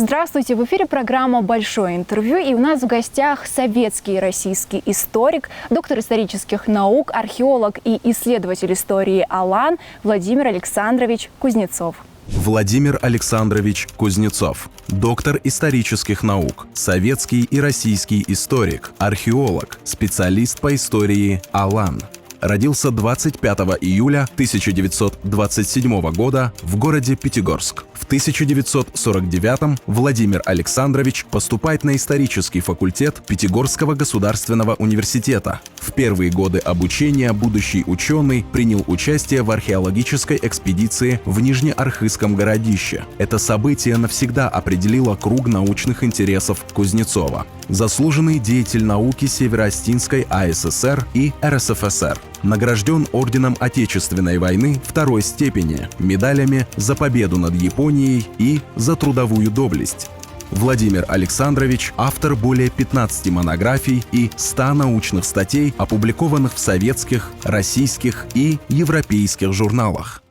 Здравствуйте! В эфире программа «Большое интервью», и у нас в гостях советский и российский историк, доктор исторических наук, археолог и исследователь истории АЛАН Владимир Александрович Кузнецов. Владимир Александрович Кузнецов, доктор исторических наук, советский и российский историк, археолог, специалист по истории АЛАН. Родился 25 июля 1927 года в городе Пятигорск. В 1949-м Владимир Александрович поступает на исторический факультет Пятигорского государственного университета. В первые годы обучения будущий ученый принял участие в археологической экспедиции в Нижнеархызском городище. Это событие навсегда определило круг научных интересов Кузнецова. Заслуженный деятель науки Северо-Остинской АССР и РСФСР. Награжден орденом Отечественной войны второй степени, медалями за победу над Японией и за трудовую доблесть. Владимир Александрович – автор более 15 монографий и 100 научных статей, опубликованных в советских, российских и европейских журналах.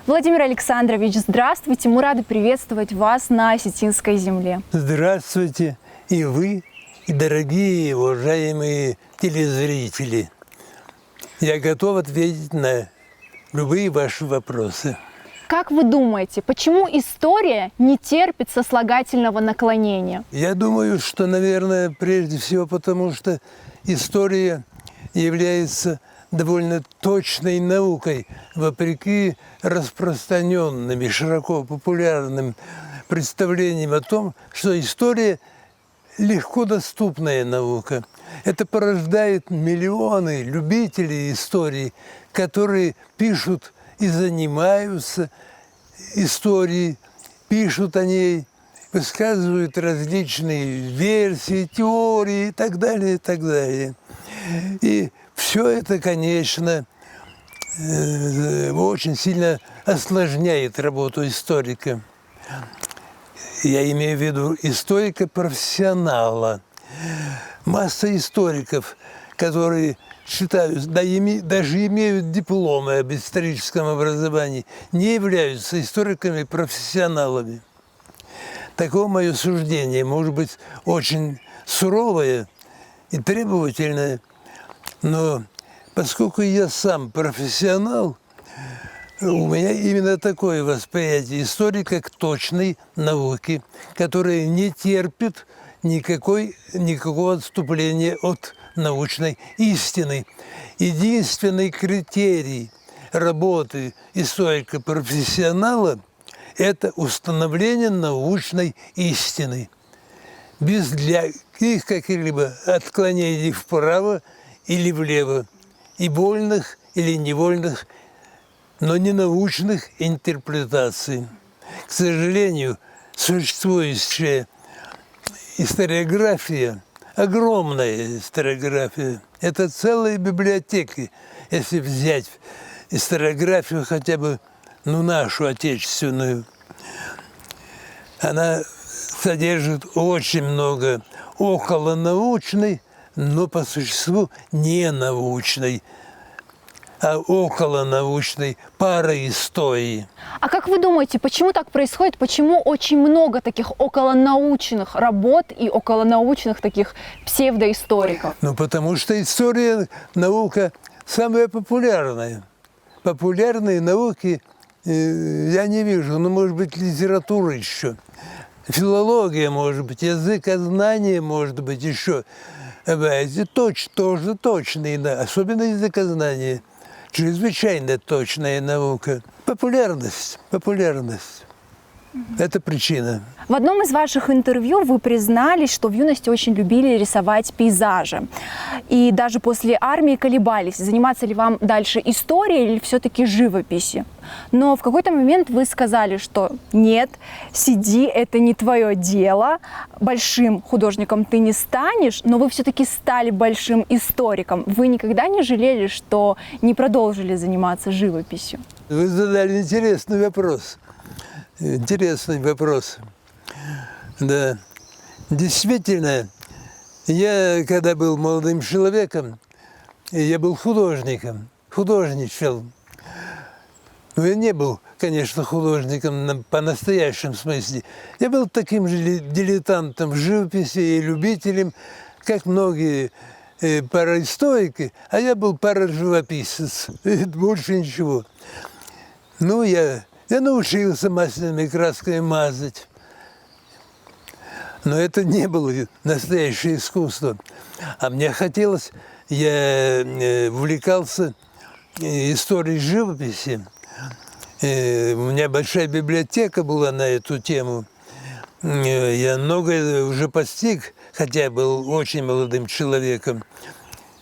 Владимир Александрович, здравствуйте! Мы рады приветствовать вас на осетинской земле. Здравствуйте и вы, и дорогие уважаемые телезрители. Я готов ответить на любые ваши вопросы. Как вы думаете, почему история не терпит сослагательного наклонения? Я думаю, что, наверное, прежде всего потому, что история является довольно точной наукой, вопреки распространенным и широко популярным представлениям о том, что история – легко доступная наука. Это порождает миллионы любителей истории, которые пишут и занимаются историей, пишут о ней, высказывают различные версии, теории и так далее, и так далее. И все это, конечно, очень сильно осложняет работу историка. Я имею в виду историка-профессионала. Масса историков, которые считают, даже имеют дипломы об историческом образовании, не являются историками-профессионалами. Таково мое суждение, может быть, очень суровое и требовательное, но поскольку я сам профессионал, у меня именно такое восприятие истории как точной науки, которая не терпит никакого отступления от научной истины. Единственный критерий работы историка-профессионала – это установление научной истины. Без каких-либо отклонений вправо или влево, и вольных или невольных, но не научных интерпретаций. К сожалению, существующая историография, огромная историография, это целые библиотеки, если взять историографию хотя бы, нашу отечественную. Она содержит очень много околонаучной, но по существу не научной, а околонаучной параистории. А как вы думаете, почему так происходит? Почему очень много таких околонаучных работ и околонаучных таких псевдоисториков? Потому что история, наука самая популярная. Популярные науки я не вижу, может быть, литература еще. Филология, может быть, языкознание, может быть, еще. Это тоже точные, особенно языкознание. Чрезвычайно точная наука. Популярность. Это причина. В одном из ваших интервью вы признались, что в юности очень любили рисовать пейзажи. И даже после армии колебались, заниматься ли вам дальше историей или все-таки живописью. Но в какой-то момент вы сказали, что нет, сиди, это не твое дело, большим художником ты не станешь, но вы все-таки стали большим историком. Вы никогда не жалели, что не продолжили заниматься живописью? Вы задали интересный вопрос. Да. Действительно, я, когда был молодым человеком, я был художником, художничал. Но я не был, конечно, художником по настоящем смысле. Я был таким же дилетантом в живописи и любителем, как многие параисторики, а я был параживописец. Больше ничего. Ну, я научился масляными красками мазать. Но это не было настоящее искусство. А мне хотелось, я увлекался историей живописи. У меня большая библиотека была на эту тему. Я многое уже постиг, хотя был очень молодым человеком.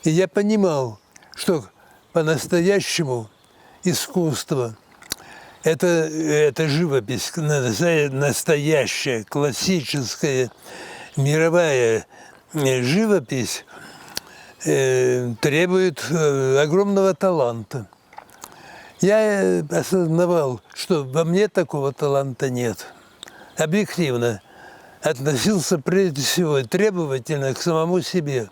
И я понимал, что по-настоящему искусство – это живопись, настоящая, классическая, мировая живопись требует огромного таланта. Я осознавал, что во мне такого таланта нет. Объективно относился прежде всего требовательно к самому себе.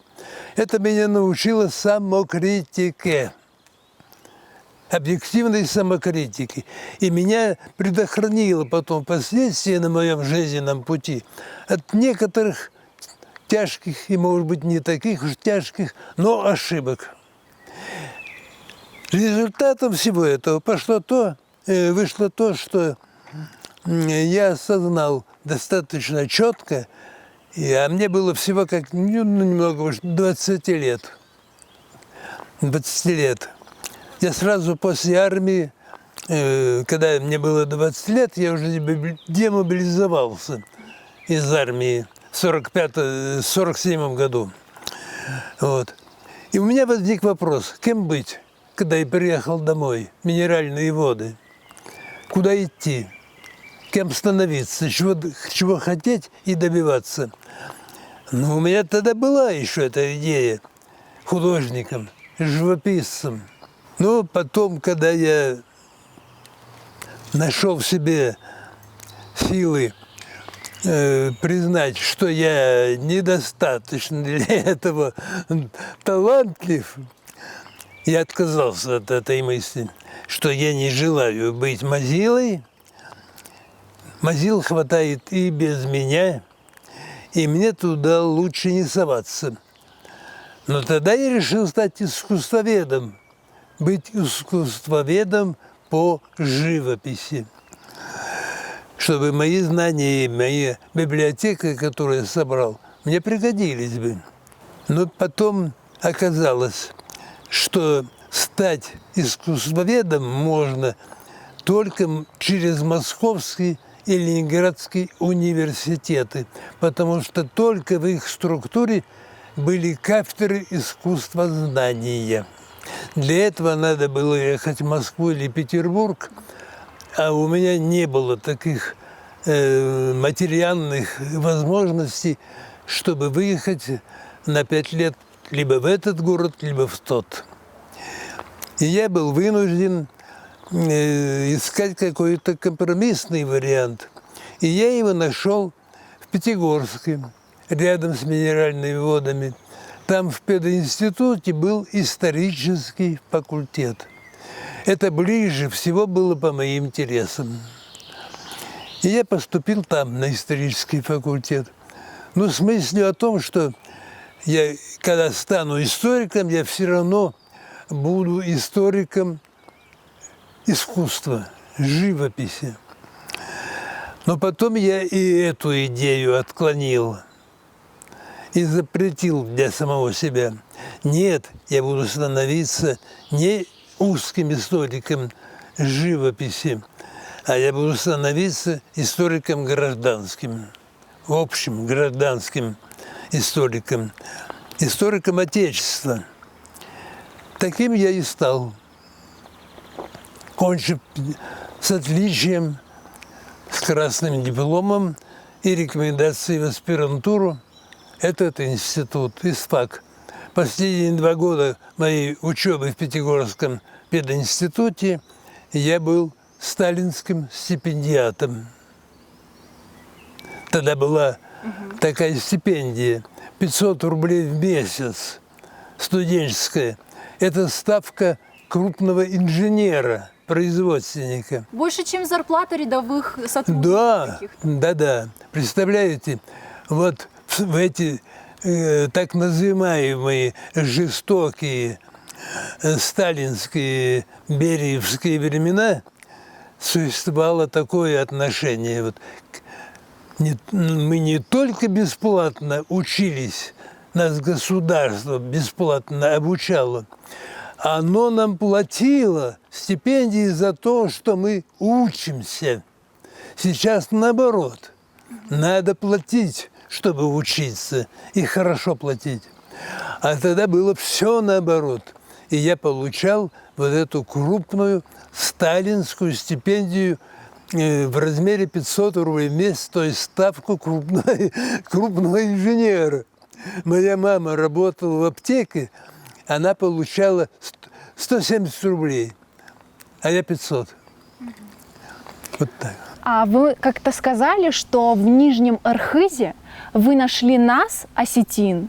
Это меня научило самокритике, объективной самокритике. И меня предохранило потом впоследствии на моем жизненном пути от некоторых тяжких и, может быть, не таких уж тяжких, но ошибок. Результатом всего этого вышло то, что я осознал достаточно четко, а мне было всего как немного уж 20 лет. 20 лет. Я сразу после армии, когда мне было 20 лет, я уже демобилизовался из армии в 1947 году. Вот. И у меня возник вопрос, кем быть, когда я приехал домой, минеральные воды, куда идти, кем становиться, чего хотеть и добиваться. Но у меня тогда была еще эта идея художником, живописцем. Но потом, когда я нашел в себе силы признать, что я недостаточно для этого талантлив, я отказался от этой мысли, что я не желаю быть мазилой. Мазил хватает и без меня, и мне туда лучше не соваться. Но тогда я решил стать искусствоведом, быть искусствоведом по живописи, чтобы мои знания и моя библиотека, которую я собрал, мне пригодились бы. Но потом оказалось, что стать искусствоведом можно только через Московский и Ленинградский университеты, потому что только в их структуре были кафедры искусствознания. Для этого надо было ехать в Москву или Петербург, а у меня не было таких материальных возможностей, чтобы выехать на 5 лет либо в этот город, либо в тот. И я был вынужден искать какой-то компромиссный вариант. И я его нашел в Пятигорске, рядом с минеральными водами. Там в пединституте был исторический факультет. Это ближе всего было по моим интересам. И я поступил там, на исторический факультет. Но с мыслью о том, что я, когда стану историком, я все равно буду историком искусства, живописи. Но потом я и эту идею отклонил и запретил для самого себя. Нет, я буду становиться не узким историком живописи, а я буду становиться историком гражданским, общим гражданским историком, историком Отечества. Таким я и стал, кончив с отличием, с красным дипломом и рекомендацией в аспирантуру этот институт, ИСФАК. Последние 2 года моей учебы в Пятигорском пединституте я был сталинским стипендиатом. Тогда была такая стипендия, 500 рублей в месяц, студенческая. Это ставка крупного инженера производственника. Больше, чем зарплата рядовых сотрудников. Да, таких. да. Представляете, вот в эти так называемые жестокие сталинские, бериевские времена существовало такое отношение. Вот, мы не только бесплатно учились, нас государство бесплатно обучало, оно нам платило стипендии за то, что мы учимся. Сейчас наоборот. Надо платить, чтобы учиться, и хорошо платить. А тогда было все наоборот. И я получал вот эту крупную сталинскую стипендию в размере 500 рублей в месяц, то есть ставку крупного инженера. Моя мама работала в аптеке, она получала 170 рублей, а я 500. Вот так. А вы как-то сказали, что в Нижнем Архизе вы нашли нас, осетин,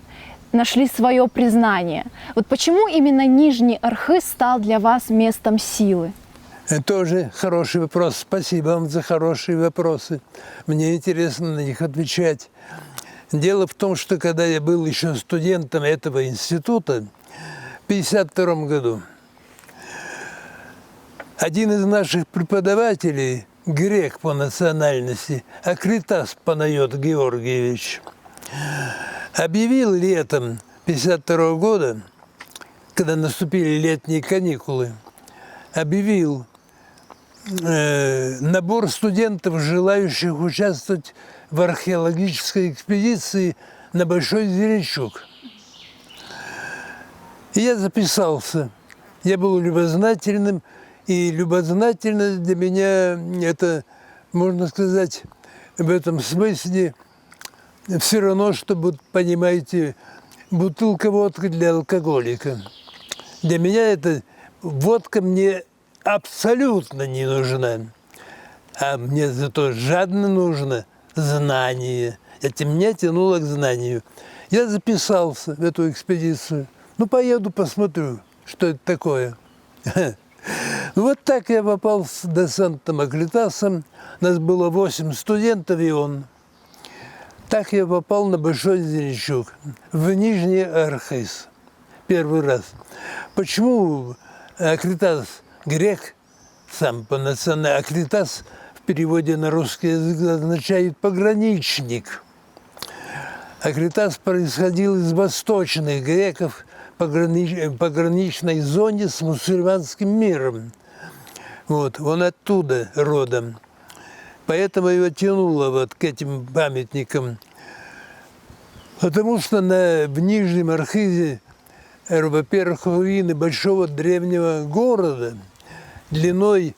нашли свое признание. Вот почему именно Нижний Архиз стал для вас местом силы? Это тоже хороший вопрос. Спасибо вам за хорошие вопросы. Мне интересно на них отвечать. Дело в том, что когда я был еще студентом этого института, в 1952 году, один из наших преподавателей, грек по национальности, Акритас Панайот Георгиевич, объявил летом 1952 года, когда наступили летние каникулы, объявил набор студентов, желающих участвовать в археологической экспедиции на Большой Зеленчук. И я записался. Я был любознательным, и любознательность для меня это, можно сказать, в этом смысле все равно, что, понимаете, бутылка водки для алкоголика. Для меня это водка мне абсолютно не нужна, а мне зато жадно нужно знание. Это меня тянуло к знанию. Я записался в эту экспедицию. Ну, поеду, посмотрю, что это такое. Вот так я попал с десантом Аклитасом. Нас было 8 студентов, и он. Так я попал на Большой Зеленчук, в Нижний Архиз. Первый раз. Почему Аклитас грек, сам по национальности, Аклитас в переводе на русский язык означает «пограничник». Аклитас происходил из восточных греков, пограничной зоне с мусульманским миром. Вот, он оттуда родом. Поэтому его тянуло вот к этим памятникам. Потому что в Нижнем Архизе, во-первых, руины большого древнего города длиной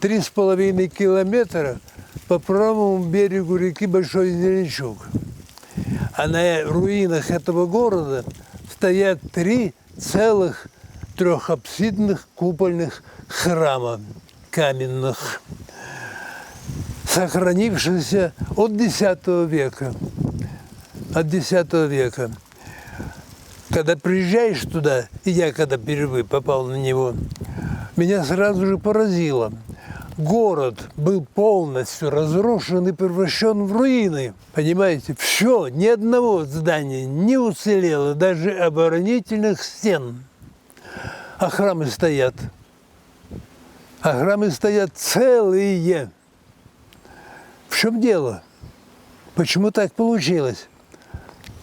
3,5 километра по правому берегу реки Большой Зеленчук. А на руинах этого города стоят 3 целых трехапсидных купольных храма каменных, сохранившихся от X века. От X века. Когда приезжаешь туда, и я когда впервые попал на него, меня сразу же поразило. Город был полностью разрушен и превращен в руины. Понимаете, все, ни одного здания не уцелело, даже оборонительных стен. А храмы стоят. А храмы стоят целые. В чем дело? Почему так получилось?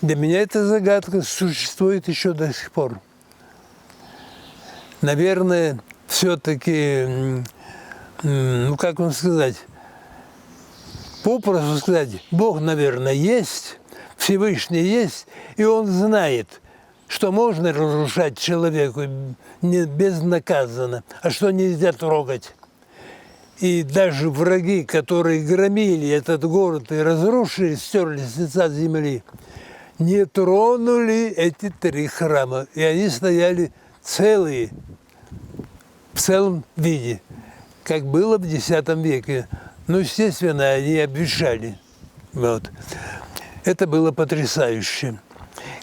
Для меня эта загадка существует еще до сих пор. Наверное, все-таки, ну как вам сказать, попросту сказать, Бог, наверное, есть, Всевышний есть, и Он знает, что можно разрушать человеку безнаказанно, а что нельзя трогать. И даже враги, которые громили этот город и разрушили, стерли с лица земли, не тронули эти 3 храма. И они стояли целые, в целом виде, как было в X веке. Ну, естественно, они обветшали. Вот. Это было потрясающе.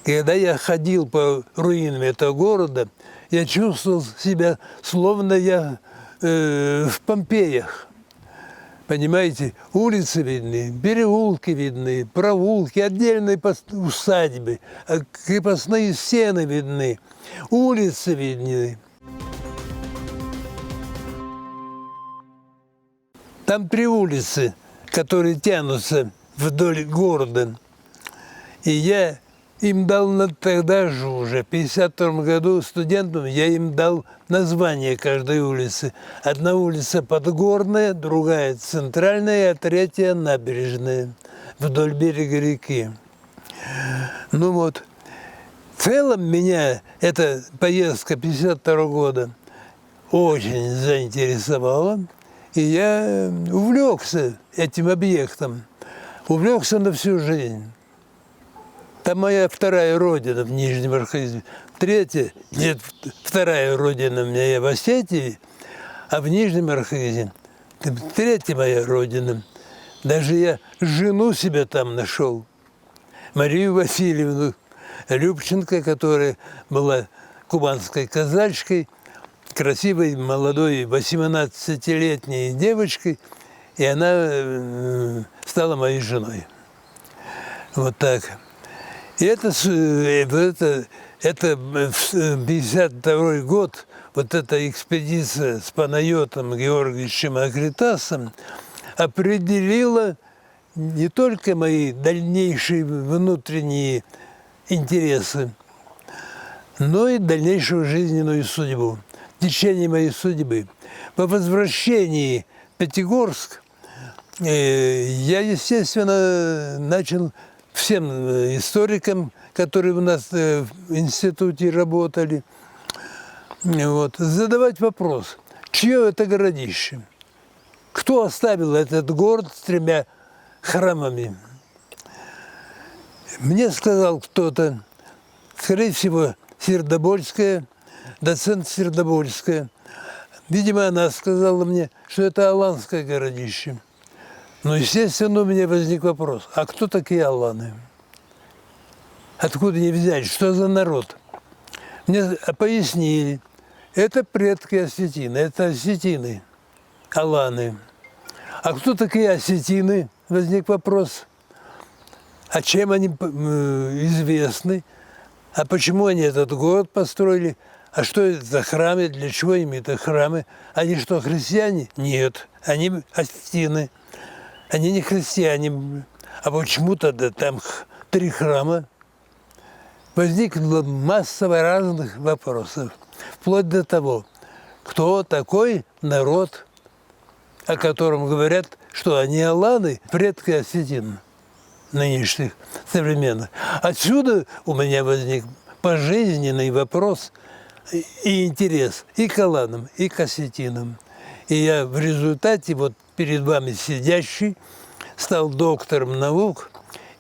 Когда я ходил по руинам этого города, я чувствовал себя, словно я в Помпеях. Понимаете, улицы видны, переулки видны, проулки, отдельные усадьбы, крепостные стены видны, улицы видны. Там 3 улицы, которые тянутся вдоль города. И я им дал тогда же уже, в 1952 году, студентам, я им дал название каждой улицы. Одна улица Подгорная, другая Центральная, а третья Набережная, вдоль берега реки. Ну вот, в целом меня эта поездка 1952 года очень заинтересовала. И я увлекся этим объектом, увлекся на всю жизнь. Там моя вторая родина в Нижнем Архизе. Вторая родина у меня в Осетии, а в Нижнем Архизе третья моя родина. Даже я жену себе там нашел, Марию Васильевну Любченко, которая была кубанской казачкой, красивой, молодой, 18-летней девочкой, и она стала моей женой. Вот так. И это 52 год, вот эта экспедиция с Панайотом Георгиевичем Акритасом определила не только мои дальнейшие внутренние интересы, но и дальнейшую жизненную судьбу. Течение моей судьбы. По возвращении в Пятигорск я, естественно, начал всем историкам, которые у нас в институте работали, вот, задавать вопрос, чье это городище? Кто оставил этот город с 3 храмами? Мне сказал кто-то, скорее всего, Сердобольская, доцент Сердобольская. Видимо, она сказала мне, что это аланское городище. Но, естественно, у меня возник вопрос, а кто такие аланы? Откуда они взялись? Что за народ? Мне пояснили, это предки осетины, это осетины, аланы. А кто такие осетины? Возник вопрос. А чем они известны? А почему они этот город построили? А что это за храмы? Для чего им это храмы? Они что, христиане? Нет, они осетины. Они не христиане. А почему тогда там 3 храма? Возникла масса разных вопросов. Вплоть до того, кто такой народ, о котором говорят, что они аланы, предки осетин нынешних, современных. Отсюда у меня возник пожизненный вопрос и интерес и к аланам, и к осетинам. И я в результате, вот перед вами сидящий, стал доктором наук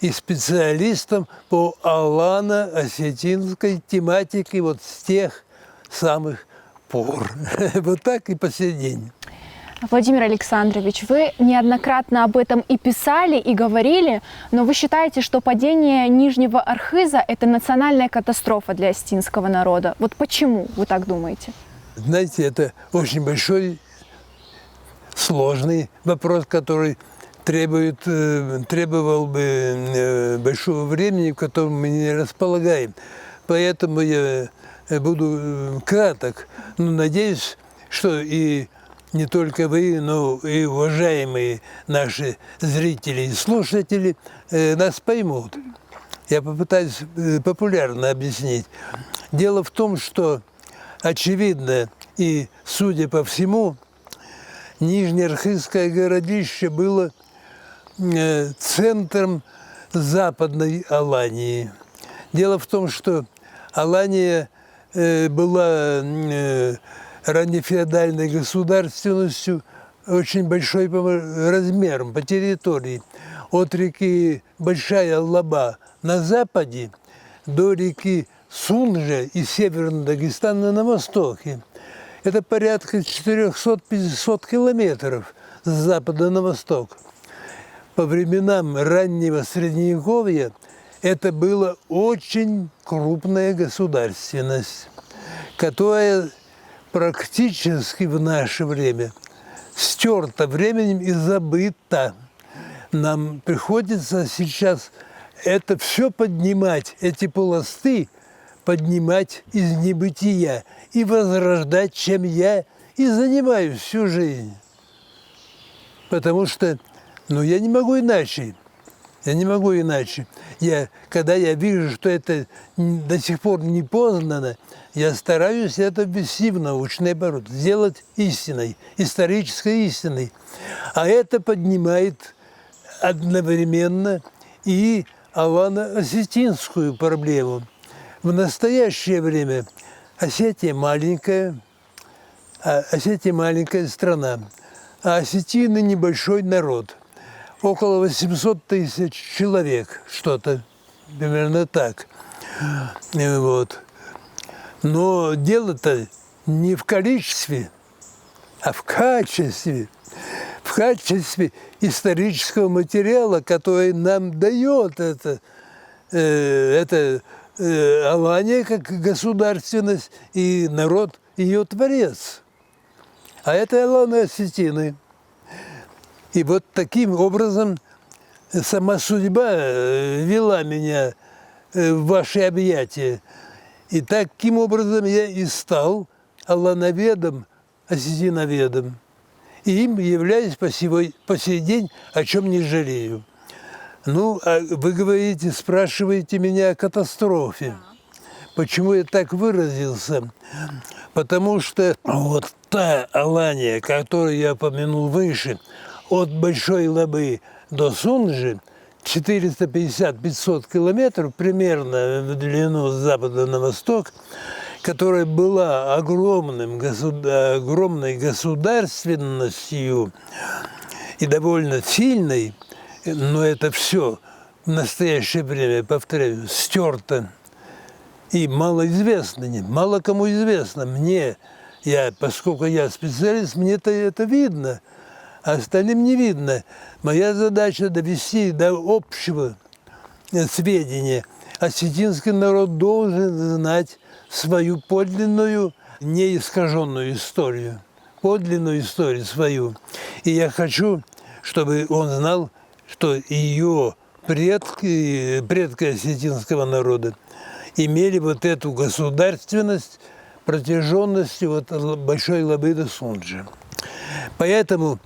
и специалистом по алано-осетинской тематике вот с тех самых пор. Вот так и по сей день. Владимир Александрович, вы неоднократно об этом и писали, и говорили, но вы считаете, что падение Нижнего Архиза – это национальная катастрофа для осетинского народа. Вот почему вы так думаете? Знаете, это очень большой, сложный вопрос, который требовал бы большого времени, в котором мы не располагаем. Поэтому я буду краток, но надеюсь, что и не только вы, но и уважаемые наши зрители и слушатели нас поймут. Я попытаюсь популярно объяснить. Дело в том, что очевидно и, судя по всему, Нижнеархизское городище было центром Западной Алании. Дело в том, что Алания была раннефеодальной государственностью, очень большой по размерам, по территории. От реки Большая Лаба на западе до реки Сунжа и Северного Дагестана на востоке. Это порядка 400-500 километров с запада на восток. По временам раннего Средневековья это была очень крупная государственность, которая практически в наше время стерта временем и забыта. Нам приходится сейчас это все поднимать, эти пласты поднимать из небытия и возрождать, чем я и занимаюсь всю жизнь. Потому что, я не могу иначе. Когда я вижу, что это до сих пор не познано, я стараюсь это ввести в научный оборот, сделать истиной, исторической истиной. А это поднимает одновременно и алано-осетинскую проблему. В настоящее время Осетия маленькая страна, а осетины небольшой народ. Около 800 тысяч человек, что-то примерно так. Вот. Но дело-то не в количестве, а в качестве. В качестве исторического материала, который нам дает это Алания как государственность и народ ее творец. А это алано-осетины. И вот таким образом сама судьба вела меня в ваши объятия. И таким образом я и стал алановедом, осетиноведом. И им являюсь по сей день, о чем не жалею. А вы спрашиваете меня о катастрофе. Почему я так выразился? Потому что вот та Алания, которую я упомянул выше, от Большой Лабы до Сунжи 450-500 километров примерно в длину с запада на восток, которая была огромной государственностью и довольно сильной, но это все в настоящее время, повторяю, стерто и малоизвестно, мало кому известно. Поскольку я специалист, мне-то это видно, а остальным не видно. Моя задача довести до общего сведения. Осетинский народ должен знать свою подлинную, неискаженную историю, подлинную историю свою. И я хочу, чтобы он знал, что ее предки осетинского народа имели вот эту государственность протяженностью от Большой Лабы до Сунжи. Поэтому,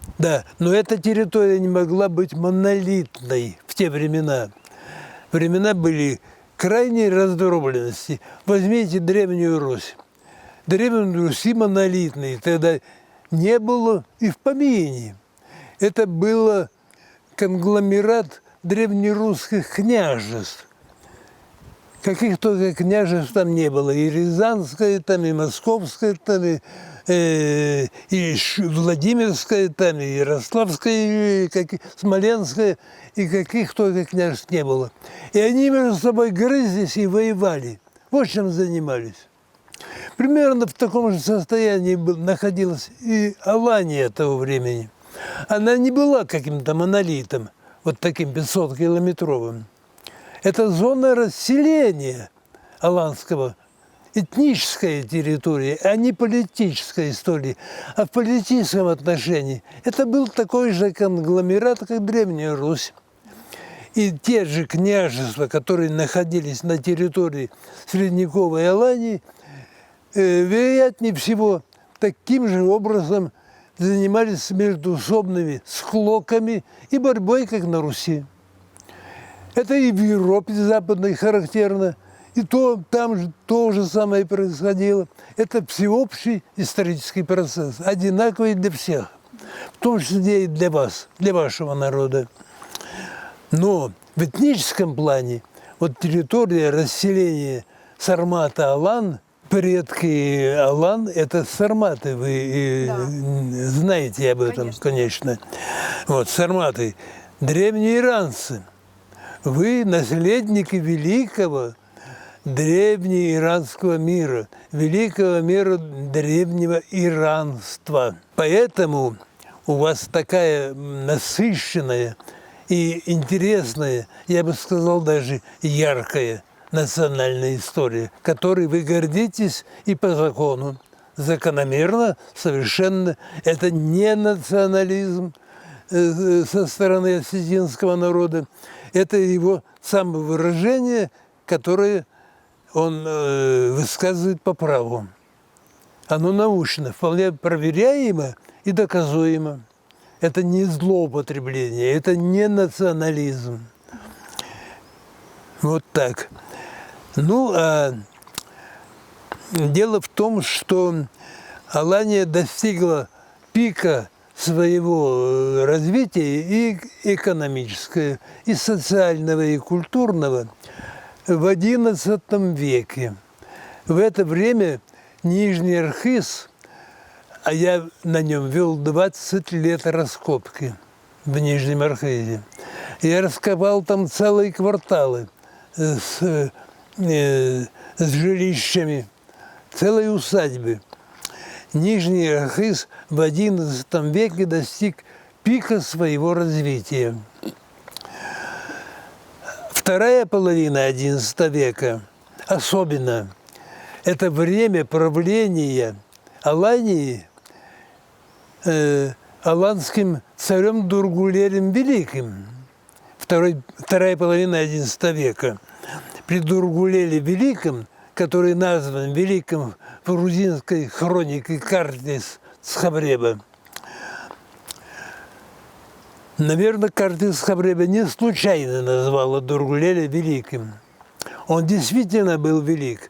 но эта территория не могла быть монолитной в те времена. Времена были крайней раздробленности. Возьмите Древнюю Русь. Древней Руси монолитной тогда не было и в помине. Это было конгломерат древнерусских княжеств. Каких только княжеств там не было. И Рязанское там, и Московское там, и Владимирское там, и Ярославское, и Смоленское, и каких только княжеств не было. И они между собой грызлись и воевали. Вот чем занимались. Примерно в таком же состоянии находилась и Алания того времени. Она не была каким-то монолитом, вот таким 500-километровым. Это зона расселения аланского, этническая территория, а не политическая история. А в политическом отношении это был такой же конгломерат, как Древняя Русь. И те же княжества, которые находились на территории средневековой Алании, вероятнее всего, таким же образом занимались междуусобными склоками и борьбой, как на Руси. Это и в Европе западной характерно, и там же то же самое происходило. Это всеобщий исторический процесс, одинаковый для всех, в том числе и для вас, для вашего народа. Но в этническом плане вот территория расселения Сармата-Алан, предки Алан – это сарматы, вы знаете об этом, конечно. Вот, сарматы, древние иранцы. Вы наследники великого древнеиранского мира, великого мира древнего иранства. Поэтому у вас такая насыщенная и интересная, я бы сказал, даже яркая национальная история, которой вы гордитесь и по закону закономерно, совершенно, это не национализм со стороны осетинского народа, это его самовыражение, которое он высказывает по праву. Оно научно, вполне проверяемо и доказуемо. Это не злоупотребление, это не национализм. Вот так. Ну, а дело в том, что Алания достигла пика своего развития и экономического, и социального, и культурного в XI веке. В это время Нижний Архыз, а я на нем вел 20 лет раскопки в Нижнем Архизе. Я раскопал там целые кварталы с жилищами, целые усадьбы. Нижний Архыз в XI веке достиг пика своего развития. Вторая половина XI века особенно это время правления Алании аланским царем Дургулелем Великим. Вторая половина XI века. При Дургулеле Великом, который назван Великим в грузинской хронике Картис Цхабреба. Наверное, Картис Цхабреба не случайно назвала Дургулеля Великим. Он действительно был велик,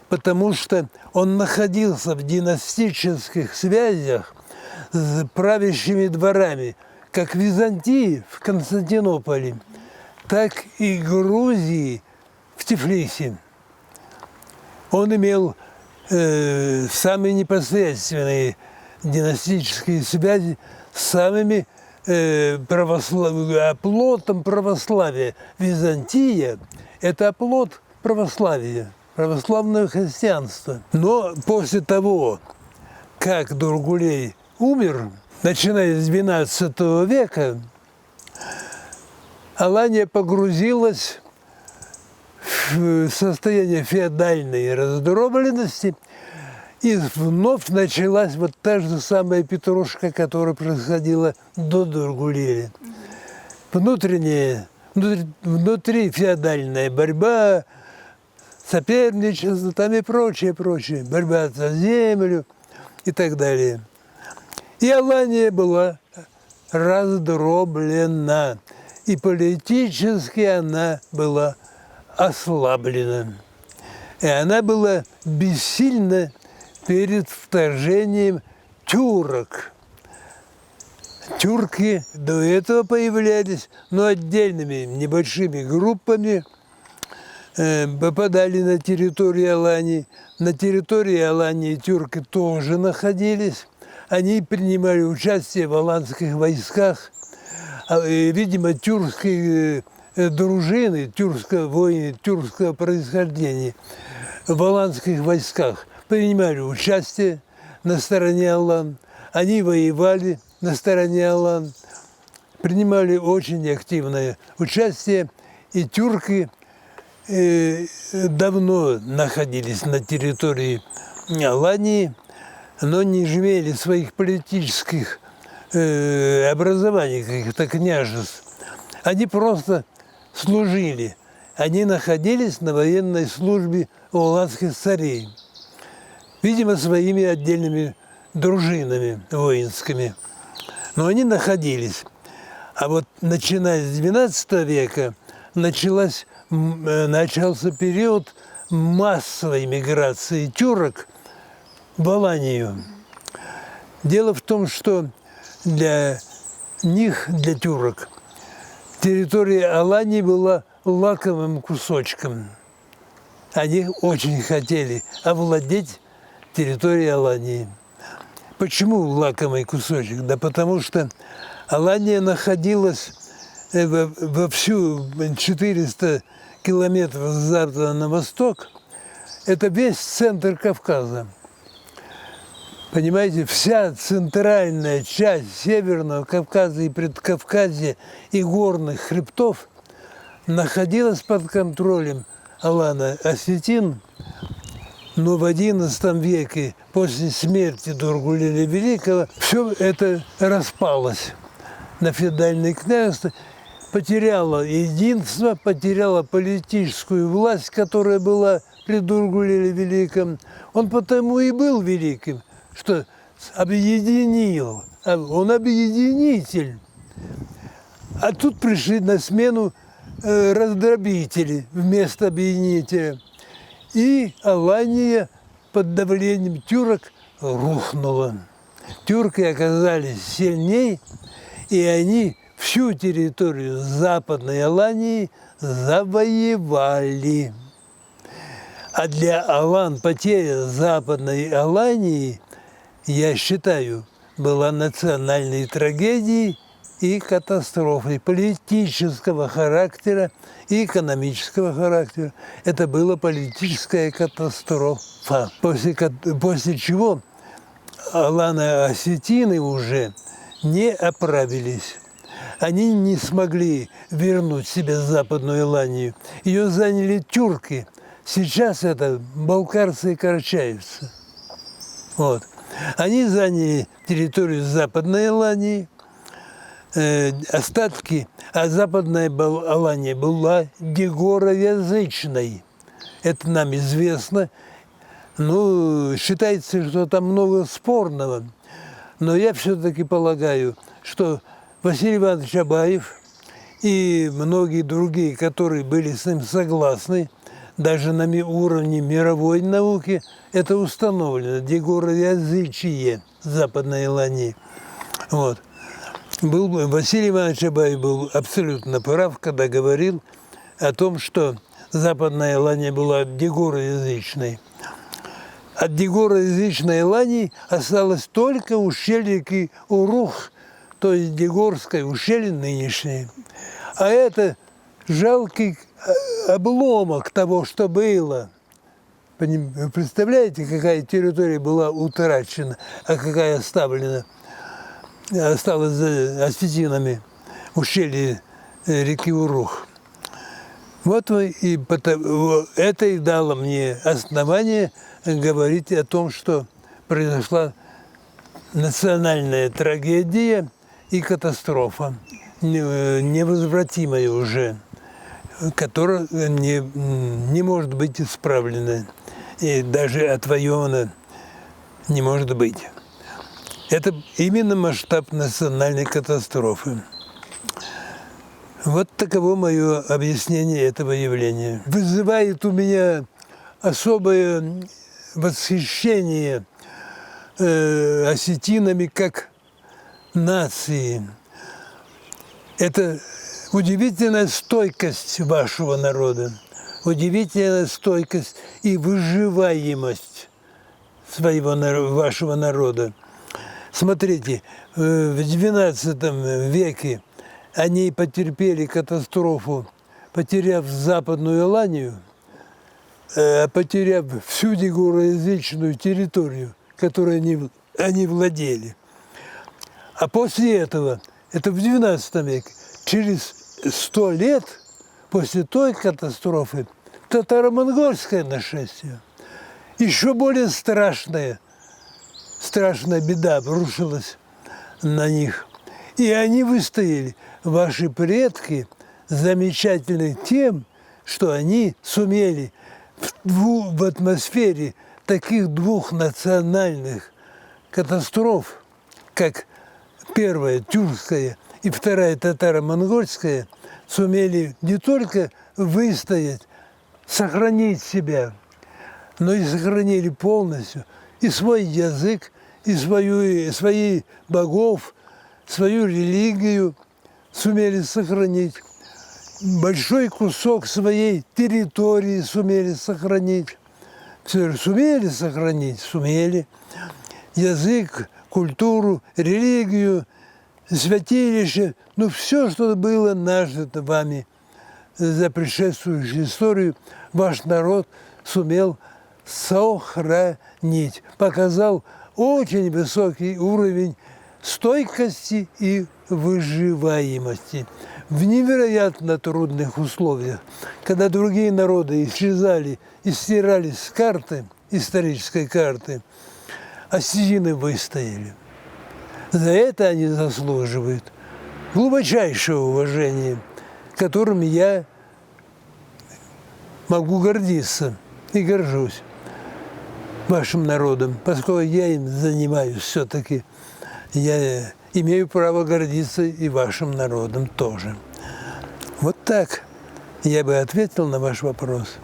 потому что он находился в династических связях с правящими дворами, как Византии в Константинополе, так и Грузии в Тифлисе. Он имел самые непосредственные династические связи с самыми оплотом православия. Византия – это оплот православия, православное христианство. Но после того, как Дургулей умер, начиная с XII века, Алания погрузилась в состояние феодальной раздробленности, и вновь началась вот та же самая петрушка, которая происходила до Дургулеля. Внутри феодальная борьба, соперничество там и прочее, борьба за землю и так далее. И Алания была раздроблена, и политически она была ослаблена. И она была бессильна перед вторжением тюрок. Тюрки до этого появлялись, но отдельными небольшими группами попадали на территорию Алании. На территории Алании тюрки тоже находились. Они принимали участие в аланских войсках. Видимо, тюркские дружины, воины тюркского происхождения в аланских войсках принимали участие на стороне алан. Они воевали на стороне алан, принимали очень активное участие, и тюрки давно находились на территории Алании, но не имели своих политических образований, каких-то княжеств. Они просто служили. Они находились на военной службе у аланских царей. Видимо, своими отдельными дружинами воинскими. Но они находились. А вот начиная с XII века начался период массовой миграции тюрок в Аланию. Дело в том, что для них, для тюрок, территория Алании была лакомым кусочком. Они очень хотели овладеть территорией Алании. Почему лакомый кусочек? Да потому что Алания находилась во всю 400 километров с запада на восток. Это весь центр Кавказа. Понимаете, вся центральная часть Северного Кавказа и Предкавказья и горных хребтов находилась под контролем Алана Осетин Но в XI веке, после смерти Дургулиля Великого, все это распалось на феодальное княжество, потеряло единство, потеряло политическую власть, которая была при Дургулиле Великом. Он потому и был великим, что объединил, он объединитель. А тут пришли на смену раздробители вместо объединителя. И Алания под давлением тюрок рухнула. Тюрки оказались сильней, и они всю территорию Западной Алании завоевали. А для алан потеря Западной Алании, я считаю, была национальной трагедией и катастрофой политического характера и экономического характера. Это была политическая катастрофа, после чего алано-осетины уже не оправились. Они не смогли вернуть себе Западную Аланию. Ее заняли тюрки. Сейчас это балкарцы и карачаевцы. Вот. Они заняли территорию Западной Алании, остатки, а Западная Алания была дегороязычной. Это нам известно. Ну, считается, что там много спорного. Но я все-таки полагаю, что Василий Иванович Абаев и многие другие, которые были с ним согласны, даже на уровне мировой науки, это установлено, дегороязычие Западной Алании. Вот. Василий Иванович Абаев был абсолютно прав, когда говорил о том, что Западная Алания была дегороязычной. От дегороязычной Алании осталось только ущелье реки Урух, то есть Дегорское ущелье нынешнее. А это жалкий обломок того, что было. Вы представляете, какая территория была утрачена, а какая оставлена, осталась за осетинами ущелье реки Урух. Вот и это и дало мне основание говорить о том, что произошла национальная трагедия и катастрофа, невозвратимая уже, которая не может быть исправлена и даже отвоевана не может быть. Это именно масштаб национальной катастрофы. Вот таково мое объяснение этого явления. Вызывает у меня особое восхищение осетинами как нации. Это удивительная стойкость вашего народа, удивительная стойкость и выживаемость вашего народа. Смотрите, в XII веке они потерпели катастрофу, потеряв Западную Аланию, потеряв всю дегороязычную территорию, которой они владели. А после этого, это в XII веке, через 100 лет после той катастрофы, татаро-монгольское нашествие, еще более страшная беда обрушилась на них. И они выстояли. Ваши предки замечательны тем, что они сумели в атмосфере таких двух национальных катастроф, как первая тюркская и вторая татаро-монгольская, сумели не только выстоять, сохранить себя, но и сохранили полностью и свой язык, и свои богов, свою религию сумели сохранить. Большой кусок своей территории сумели сохранить. Все сумели сохранить, сумели. Язык, культуру, религию, святилище, ну все, что было нажито вами за предшествующую историю, ваш народ сумел сохранить. Показал очень высокий уровень стойкости и выживаемости в невероятно трудных условиях, когда другие народы исчезали и стирались с карты, исторической карты, осетины выстояли. За это они заслуживают глубочайшего уважения, которым я могу гордиться и горжусь вашим народом, поскольку я им занимаюсь все-таки. Я имею право гордиться и вашим народом тоже. Вот так я бы ответил на ваш вопрос.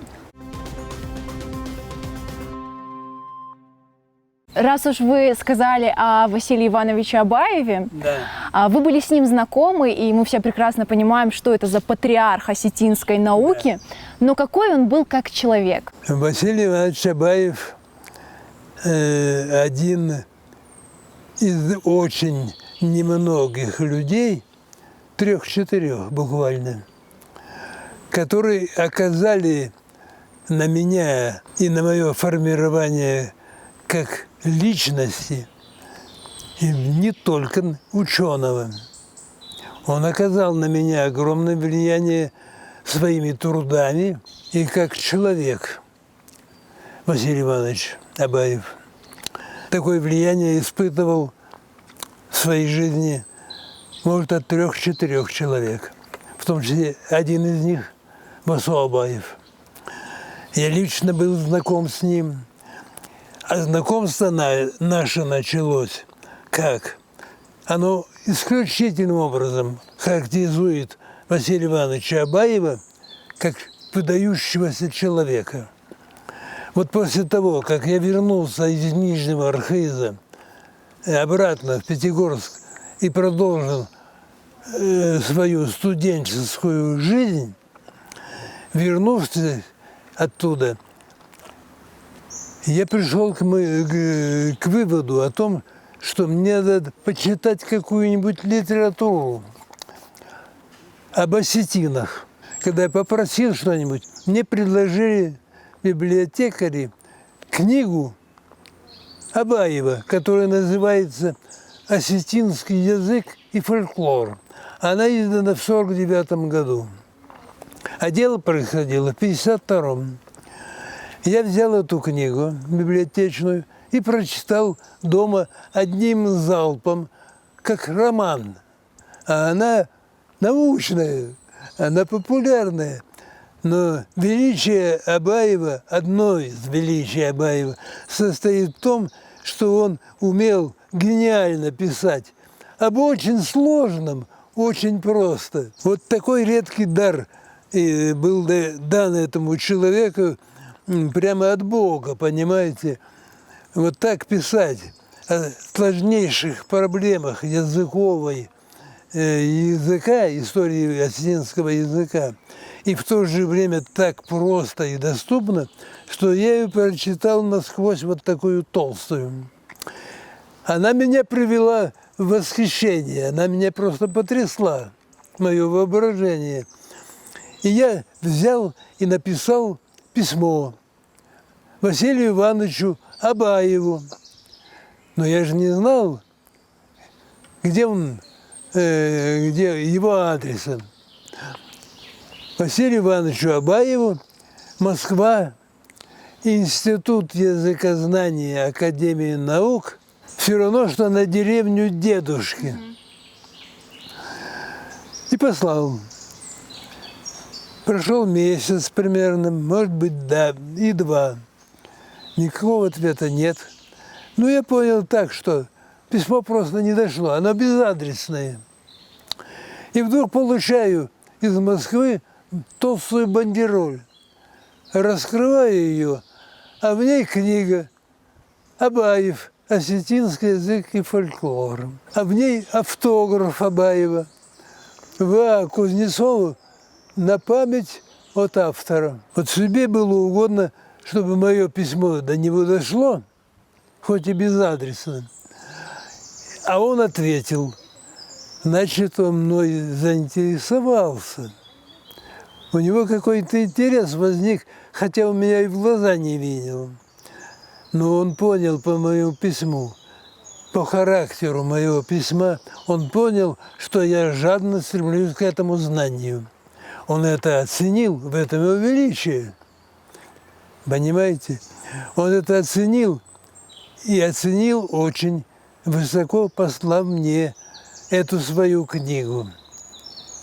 Раз уж вы сказали о Василии Ивановиче Абаеве, Да. вы были с ним знакомы, и мы все прекрасно понимаем, что это за патриарх осетинской науки, но какой он был как человек? Василий Иванович Абаев один из очень немногих людей, 3-4 буквально, которые оказали на меня и на мое формирование как личности, и не только ученого. Он оказал на меня огромное влияние своими трудами и как человек, Василий Иванович Абаев. Такое влияние испытывал в своей жизни, может, от 3-4 человек, в том числе один из них – Васу Абаев. Я лично был знаком с ним. А знакомство наше началось как? Оно исключительным образом характеризует Василия Ивановича Абаева как выдающегося человека. Вот после того, как я вернулся из Нижнего Архиза обратно в Пятигорск и продолжил свою студенческую жизнь, вернувшись оттуда, я пришел к выводу о том, что мне надо почитать какую-нибудь литературу об осетинах. Когда я попросил что-нибудь, мне предложили библиотекари книгу Абаева, которая называется «Осетинский язык и фольклор». Она издана в 1949 году. А дело происходило в 1952. Я взял эту книгу библиотечную и прочитал дома одним залпом, как роман. А она научная, она популярная. Но величие Абаева, одно из величий Абаева, состоит в том, что он умел гениально писать об очень сложном, очень просто. Вот такой редкий дар был дан этому человеку прямо от Бога, понимаете? Вот так писать о сложнейших проблемах языка, истории осетинского языка, и в то же время так просто и доступно, что я ее прочитал насквозь вот такую толстую. Она меня привела в восхищение, она меня просто потрясла, мое воображение. И я взял и написал письмо Василию Ивановичу Абаеву. Но я же не знал, где его адреса. Василию Ивановичу Абаеву, Москва, Институт языкознания Академии наук, все равно, что на деревню дедушки. И послал. Прошел месяц примерно, может быть, да, и 2. Никакого ответа нет. Ну, я понял так, что письмо просто не дошло, оно безадресное. И вдруг получаю из Москвы толстую бандероль. Раскрываю ее, а в ней книга Абаев «Осетинский язык и фольклор». А в ней автограф Абаева В.А. Кузнецову на память от автора. Вот судьбе было угодно, чтобы мое письмо до него дошло, хоть и безадресно. А он ответил, значит, он мной заинтересовался. У него какой-то интерес возник, хотя он меня и в глаза не видел. Но он понял по моему письму, по характеру моего письма, он понял, что я жадно стремлюсь к этому знанию. Он это оценил, в этом его величие. Понимаете? Он это оценил, и оценил очень высоко, послав мне эту свою книгу.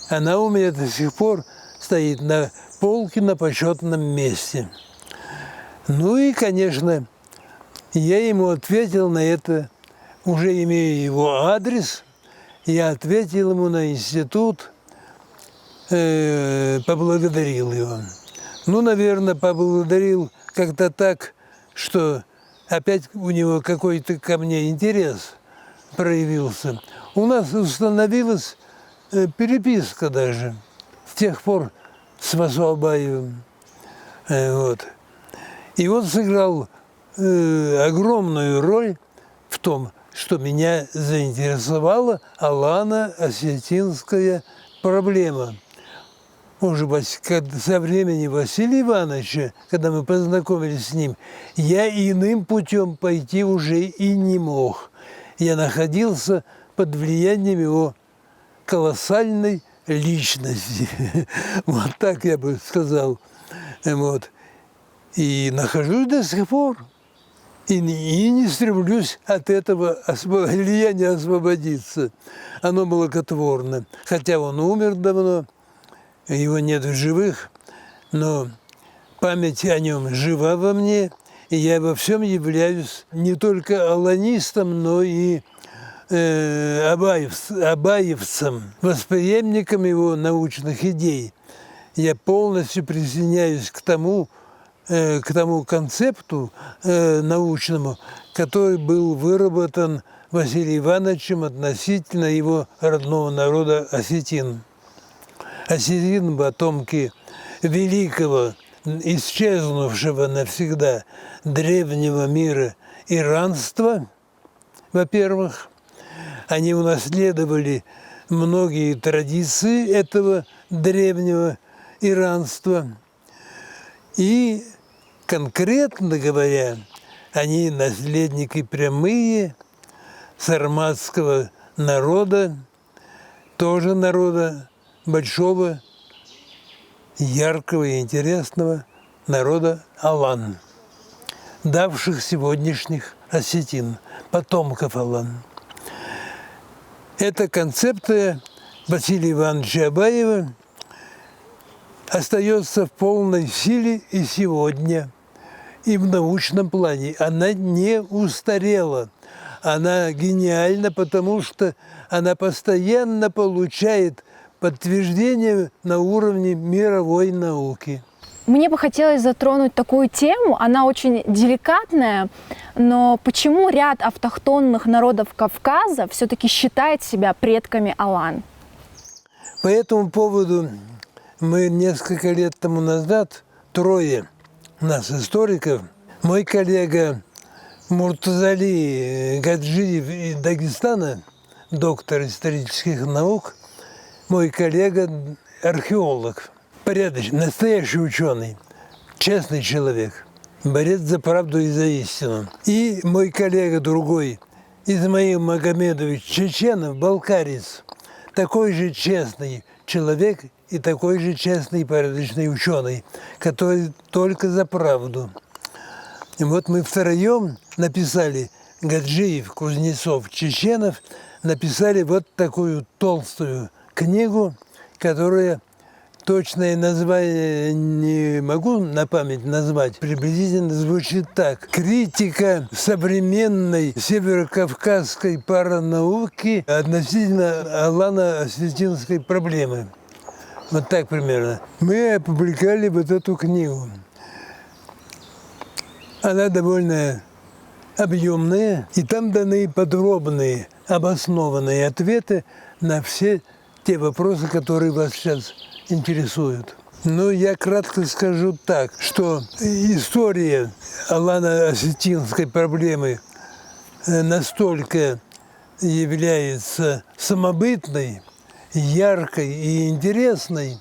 Она у меня до сих пор стоит на полке на почетном месте. Ну и, конечно, я ему ответил на это, уже имея его адрес, я ответил ему на институт, поблагодарил его. Ну, наверное, поблагодарил как-то так, что опять у него какой-то ко мне интерес проявился. У нас установилась переписка даже с тех пор с Васуабаевым. Вот. И он сыграл огромную роль в том, что меня заинтересовала алано-осетинская проблема. Может быть, со времени Василия Ивановича, когда мы познакомились с ним, я иным путем пойти уже и не мог. Я находился под влиянием его колоссальной личности. Вот так я бы сказал. Вот. И нахожусь до сих пор. И не стремлюсь от этого влияния освободиться. Оно благотворно. Хотя он умер давно, его нет в живых, но память о нем жива во мне, и я во всем являюсь не только аланистом, но и абаевцем, восприемником его научных идей. Я полностью присоединяюсь к тому концепту научному, который был выработан Василием Ивановичем относительно его родного народа осетин. Осетин – потомки великого, исчезнувшего навсегда древнего мира иранства, во-первых. Они унаследовали многие традиции этого древнего иранства. И, конкретно говоря, они наследники прямые сарматского народа, тоже народа большого, яркого и интересного народа алан, давших сегодняшних осетин, потомков алан. Эта концепция Василия Ивановича Абаева остается в полной силе и сегодня, и в научном плане. Она не устарела. Она гениальна, потому что она постоянно получает подтверждение на уровне мировой науки. Мне бы хотелось затронуть такую тему, она очень деликатная, но почему ряд автохтонных народов Кавказа все-таки считает себя предками алан? По этому поводу мы несколько лет тому назад, трое нас, историков, мой коллега Муртазали Гаджиев из Дагестана, доктор исторических наук, мой коллега археолог, порядочный, настоящий ученый, честный человек, борец за правду и за истину. И мой коллега другой, Измаил Магомедович Чеченов, балкарец, такой же честный человек и такой же честный и порядочный ученый, который только за правду. И вот мы втроем написали, Гаджиев, Кузнецов, Чеченов, написали вот такую толстую книгу, которая точное название не могу на память назвать, приблизительно звучит так. Критика современной северокавказской паранауки относительно алано-осетинской проблемы. Вот так примерно. Мы опубликовали вот эту книгу. Она довольно объемная, и там даны подробные, обоснованные ответы на все те вопросы, которые вас сейчас интересуют. Но я кратко скажу так, что история алано-осетинской проблемы настолько является самобытной, яркой и интересной,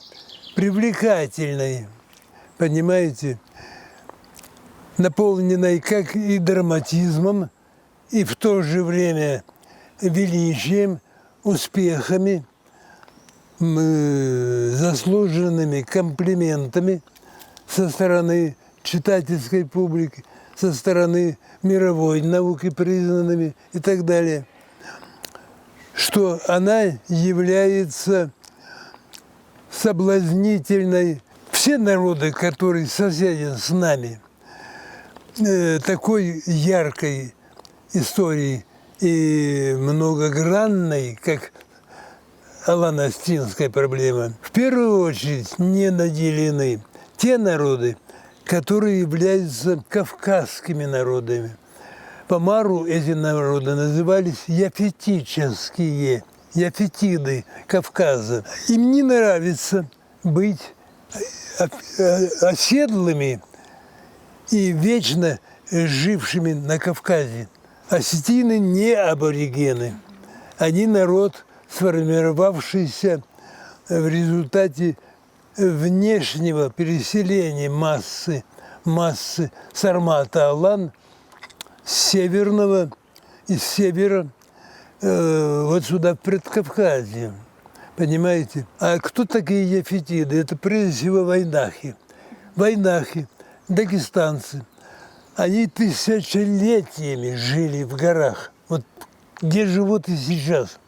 привлекательной, понимаете, наполненной как и драматизмом, и в то же время величием, успехами, заслуженными комплиментами со стороны читательской публики, со стороны мировой науки признанными и так далее, что она является соблазнительной. Все народы, которые соседи с нами, такой яркой историей и многогранной, как алано-астинская проблема, в первую очередь не наделены те народы, которые являются кавказскими народами. По Мару эти народы назывались яфетические, яфетиды Кавказа. Им не нравится быть оседлыми и вечно жившими на Кавказе. Осетины не аборигены. Они народ, сформировавшийся в результате внешнего переселения массы Сармата-Алан с северного, из севера вот сюда, в Предкавказье. Понимаете? А кто такие яфетиды? Это прежде всего вайнахи. Вайнахи, дагестанцы. Они тысячелетиями жили в горах. Вот где живут и сейчас.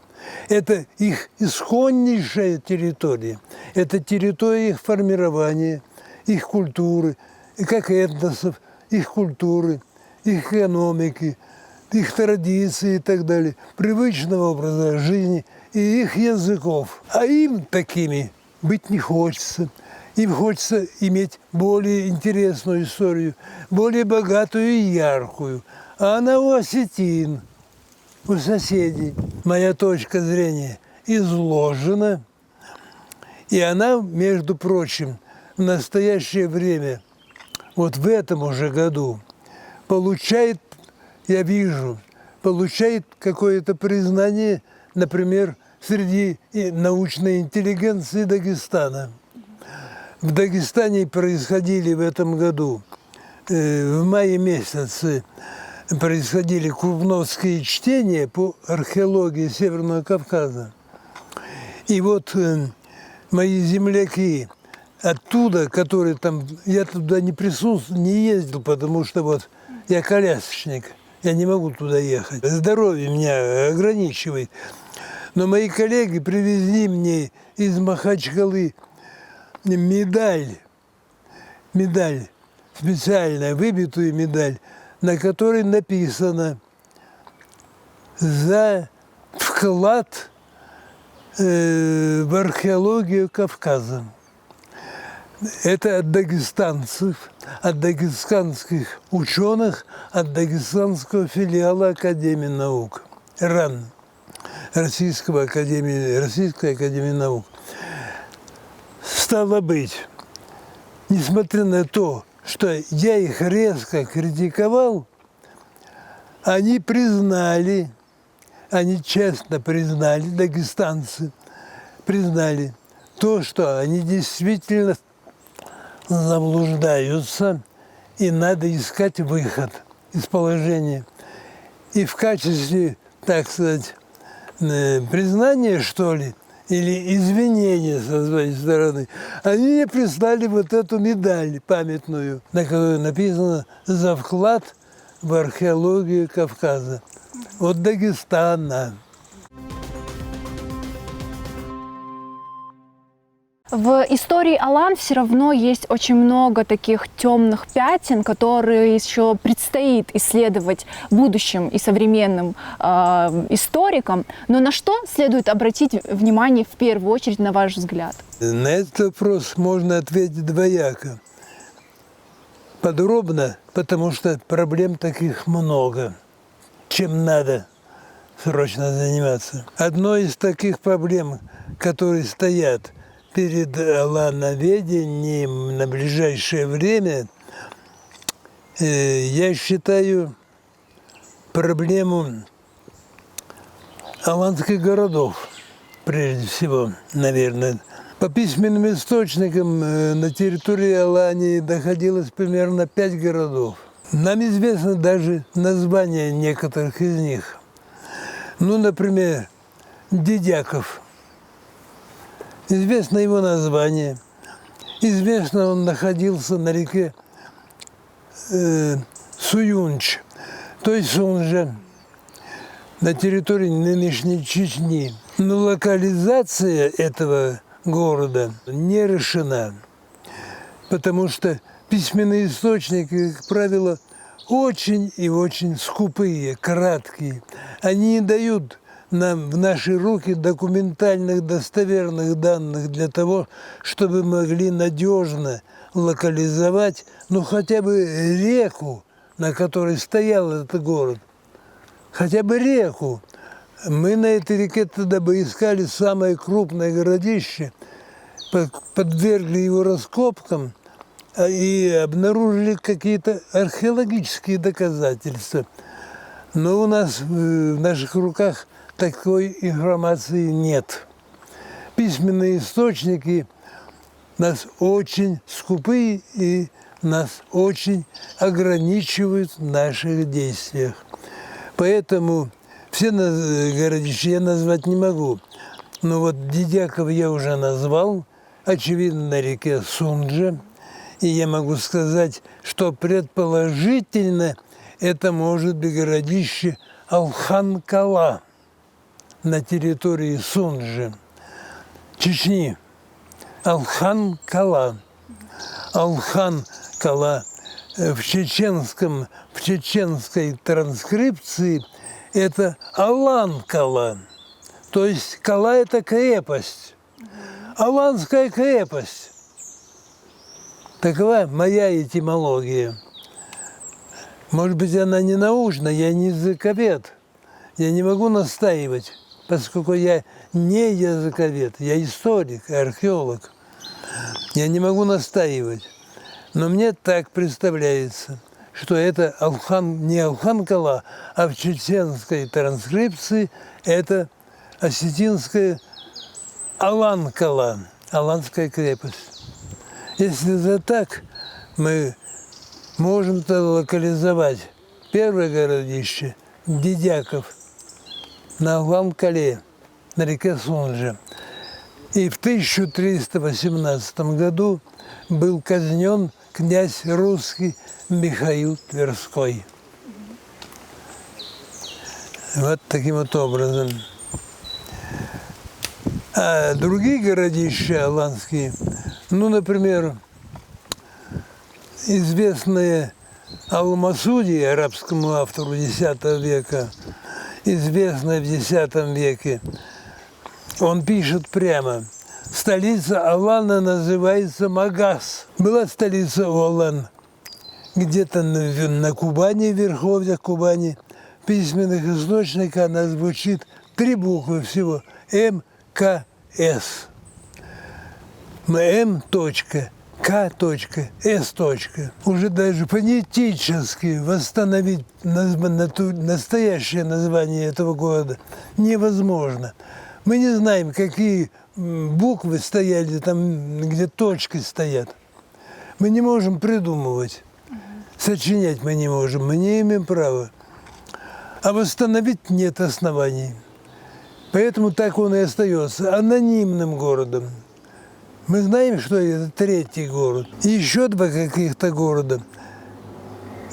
Это их исходнейшая территория. Это территория их формирования, их культуры, и как этносов, их культуры, их экономики, их традиции и так далее, привычного образа жизни и их языков. А им такими быть не хочется. Им хочется иметь более интересную историю, более богатую и яркую. А она у осетин, у соседей. Моя точка зрения изложена. И она, между прочим, в настоящее время, вот в этом уже году, получает, я вижу, получает какое-то признание, например, среди научной интеллигенции Дагестана. В Дагестане происходили в этом году, в мае месяце, происходили крупновские чтения по археологии Северного Кавказа. И вот мои земляки оттуда, которые там, я туда не присутствовал, не ездил, потому что вот я колясочник, я не могу туда ехать. Здоровье меня ограничивает. Но мои коллеги привезли мне из Махачкалы медаль, специальная, выбитую медаль, на которой написано «За вклад в археологию Кавказа». Это от дагестанцев, от дагестанских ученых, от дагестанского филиала Академии наук, РАН, Российской Академии наук. Стало быть, несмотря на то, что я их резко критиковал, они признали, они честно признали, дагестанцы признали то, что они действительно заблуждаются, и надо искать выход из положения. И в качестве, так сказать, признания, что ли, или извинения со своей стороны, они мне прислали вот эту медаль памятную, на которой написано «За вклад в археологию Кавказа». От Дагестана. В истории Алан все равно есть очень много таких темных пятен, которые еще предстоит исследовать будущим и современным историкам. Но на что следует обратить внимание в первую очередь, на ваш взгляд? На этот вопрос можно ответить двояко. Подробно, потому что проблем таких много, чем надо срочно заниматься. Одной из таких проблем, которые стоят перед алановедением на ближайшее время, я считаю проблему аланских городов, прежде всего, наверное. По письменным источникам на территории Алании находилось примерно 5 городов. Нам известно даже названия некоторых из них. Ну, например, Дедяков. Известно его название. Известно, он находился на реке Суюнч, то есть Сунжа, на территории нынешней Чечни. Но локализация этого города не решена, потому что письменные источники, как правило, очень и очень скупые, краткие. Они не дают нам в наши руки документальных, достоверных данных для того, чтобы могли надежно локализовать, ну, хотя бы реку, на которой стоял этот город. Хотя бы реку. Мы на этой реке тогда бы искали самое крупное городище, подвергли его раскопкам и обнаружили какие-то археологические доказательства. Но у нас в наших руках такой информации нет. Письменные источники нас очень скупые и нас очень ограничивают в наших действиях. Поэтому все городища я назвать не могу. Но вот Дидяков я уже назвал, очевидно, на реке Сунджа. И я могу сказать, что предположительно это может быть городище Алхан-Кала на территории Сунджи, Чечни. Алхан-Кала. Алхан-Кала в чеченской транскрипции это Алан-Кала. То есть Кала – это крепость. Аланская крепость. Такова моя этимология. Может быть, она не научна, я не языковед. Я не могу настаивать, поскольку я не языковед, я историк, археолог. Я не могу настаивать. Но мне так представляется, что это не Алхан-Кала, а в чеченской транскрипции это осетинская Алан-Кала, Аланская крепость. Если это так, мы можем локализовать первое городище Дидяков на Алан-Кале, на реке Сунжа. И в 1318 году был казнен князь русский Михаил Тверской. Вот таким вот образом. А другие городища аланские, ну, например, известные Ал-Масуди, арабскому автору X века, известная в X веке, он пишет прямо: столица Алана называется Магас. Была столица Алан где-то на Кубани, в верховьях Кубани. В письменных источниках она звучит 3 буквы всего: МКС. М. К. С. Уже даже фонетически восстановить настоящее название этого города невозможно. Мы не знаем, какие буквы стояли там, где точки стоят. Мы не можем придумывать. Сочинять мы не можем, мы не имеем права. А восстановить нет оснований. Поэтому так он и остается анонимным городом. Мы знаем, что это 3-й город. И еще 2 каких-то города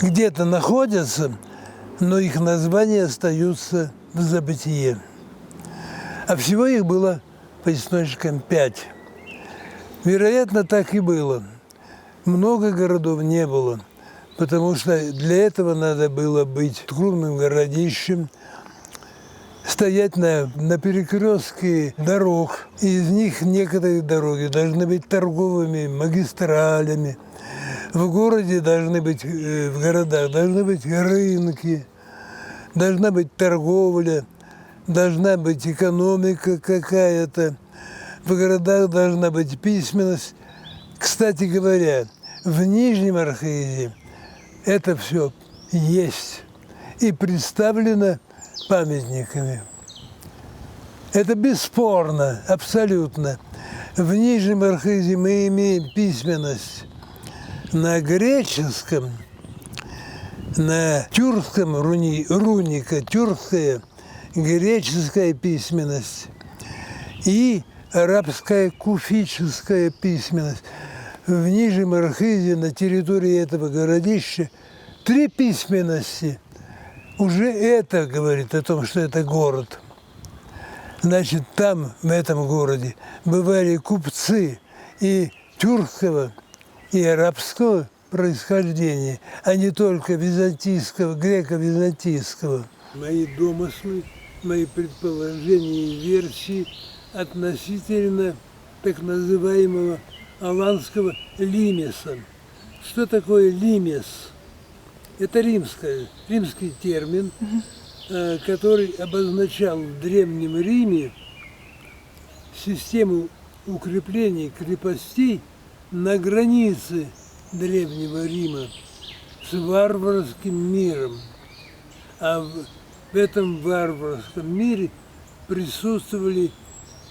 где-то находятся, но их названия остаются в забытие. А всего их было по источникам 5. Вероятно, так и было. Много городов не было, потому что для этого надо было быть крупным городищем, стоять на перекрестке дорог. Из них некоторые дороги должны быть торговыми магистралями. В городе должны быть, в городах должны быть рынки, должна быть торговля, должна быть экономика какая-то. В городах должна быть письменность. Кстати говоря, в Нижнем Архизе это все есть и представлено памятниками. Это бесспорно, абсолютно. В Нижнем Архизе мы имеем письменность на греческом, на тюркском руника, тюркская, греческая письменность и арабская куфическая письменность. В Нижнем Архизе на территории этого городища 3 письменности. Уже это говорит о том, что это город. Значит, там, в этом городе, бывали купцы и тюркского, и арабского происхождения, а не только византийского, греко-византийского. Мои домыслы, мои предположения и версии относительно так называемого аланского лимеса. Что такое лимес? Это римский термин, который обозначал в Древнем Риме систему укреплений крепостей на границе Древнего Рима с варварским миром. А в этом варварском мире присутствовали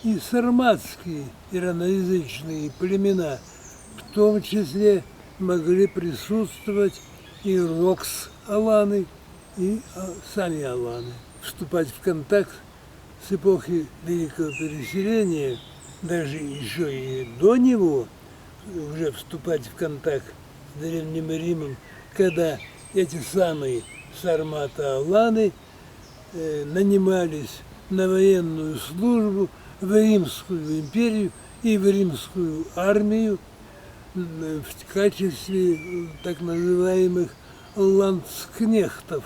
и сарматские ираноязычные племена, в том числе могли присутствовать и рокс-аланы, и сами аланы. Вступать в контакт с эпохи Великого Переселения, даже еще и до него, уже вступать в контакт с Древним Римом, когда эти самые сарматы-аланы нанимались на военную службу в Римскую империю и в Римскую армию в качестве так называемых ландскнехтов,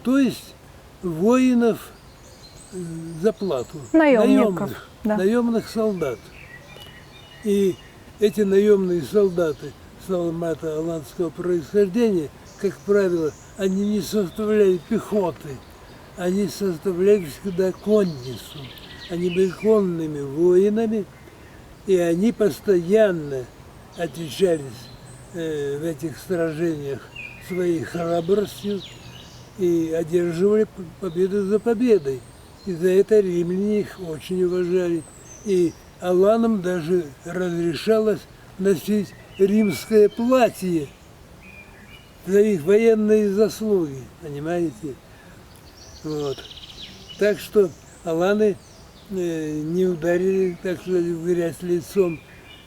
то есть воинов за плату, Наемников, да. наемных солдат. И эти наемные солдаты сармато-аланского происхождения, как правило, они не составляли пехоты, они составляли всегда конницу. Они были конными воинами, и они постоянно отличались в этих сражениях своей храбростью и одерживали победу за победой. И за это римляне их очень уважали. И аланам даже разрешалось носить римское платье за их военные заслуги, понимаете? Вот. Так что аланы не ударили, так сказать, в грязь лицом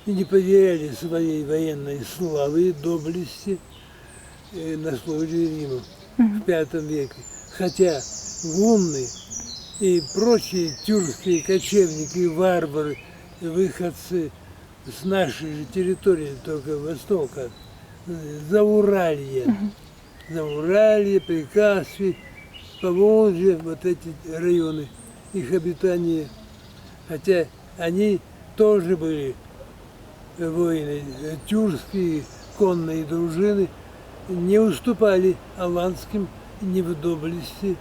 и не потеряли своей военной славы и доблести на службе Риму в V веке. Хотя гунны и прочие тюркские кочевники, варвары, выходцы с нашей же территории, только востока, Зауралье, Прикаспий, Поволжье, вот эти районы, их обитания, хотя они тоже были воины, тюркские конные дружины, не уступали аланским ни в доблести,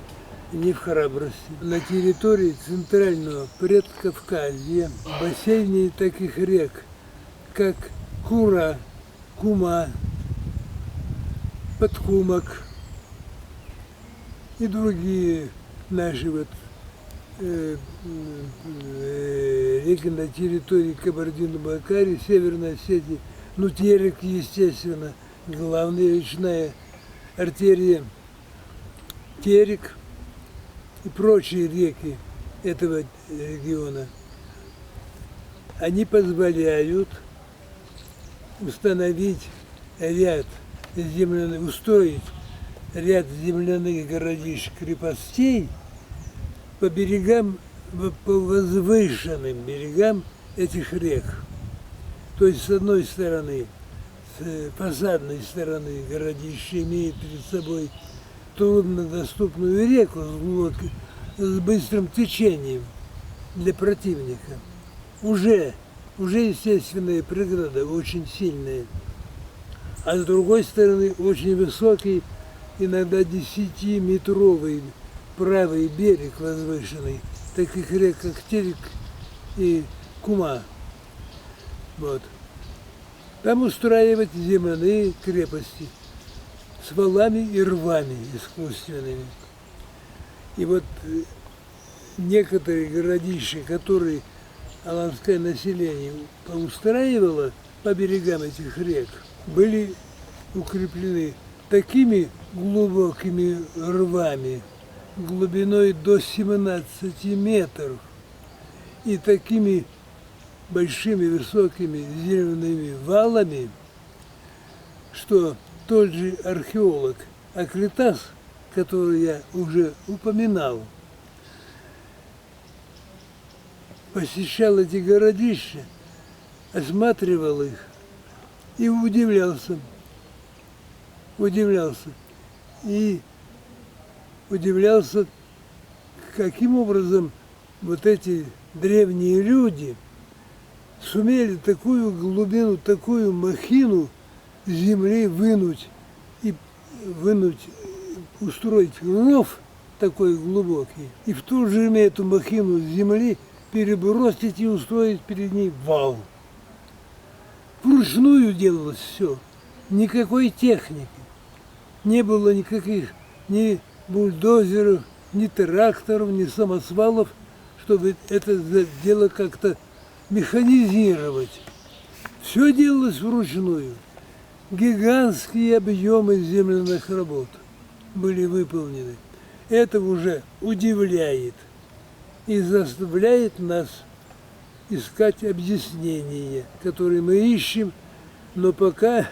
ни в храбрости. На территории центрального Предкавказья, в бассейне таких рек, как Кура, Кума, Подкумок и другие наши реки на территории Кабардино-Балкарии, Северной Осетии, Терек, естественно, главная речная артерия, Терек и прочие реки этого региона, они позволяют устроить ряд земляных городищ, крепостей по берегам, по возвышенным берегам этих рек. То есть, с одной стороны, с фасадной стороны городище имеет перед собой труднодоступную реку с быстрым течением для противника. Уже естественная преграда, очень сильная. А с другой стороны, очень высокий, иногда 10-метровый правый берег возвышенный, таких рек, как Терек и Кума. Вот. Там устраивать земляные крепости с валами и рвами искусственными. И вот некоторые городища, которые аланское население поустраивало по берегам этих рек, были укреплены такими глубокими рвами, глубиной до 17 метров, и такими большими высокими земляными валами, что тот же археолог Аклитас, который я уже упоминал, посещал эти городища, осматривал их и удивлялся. И удивлялся, каким образом вот эти древние люди сумели такую глубину, такую махину земли вынуть, устроить ров такой глубокий, и в то же время эту махину земли перебросить и устроить перед ней вал. Вручную делалось все, никакой техники, не было никаких ни бульдозеров, ни тракторов, ни самосвалов, чтобы это дело как-то механизировать. Все делалось вручную. Гигантские объемы земляных работ были выполнены. Это уже удивляет и заставляет нас искать объяснения, которые мы ищем, но пока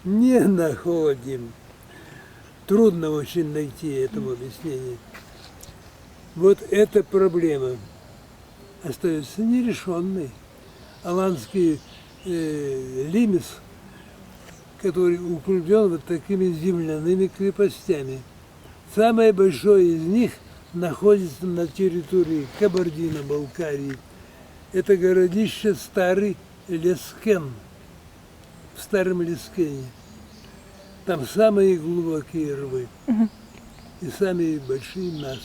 не находим. Трудно очень найти этому объяснение. Вот эта проблема остается нерешенной. Аланский лимес, который укреплен вот такими земляными крепостями. Самое большое из них находится на территории Кабардино-Балкарии. Это городище Старый Лескен, в Старом Лескене. Там самые глубокие рвы и самые большие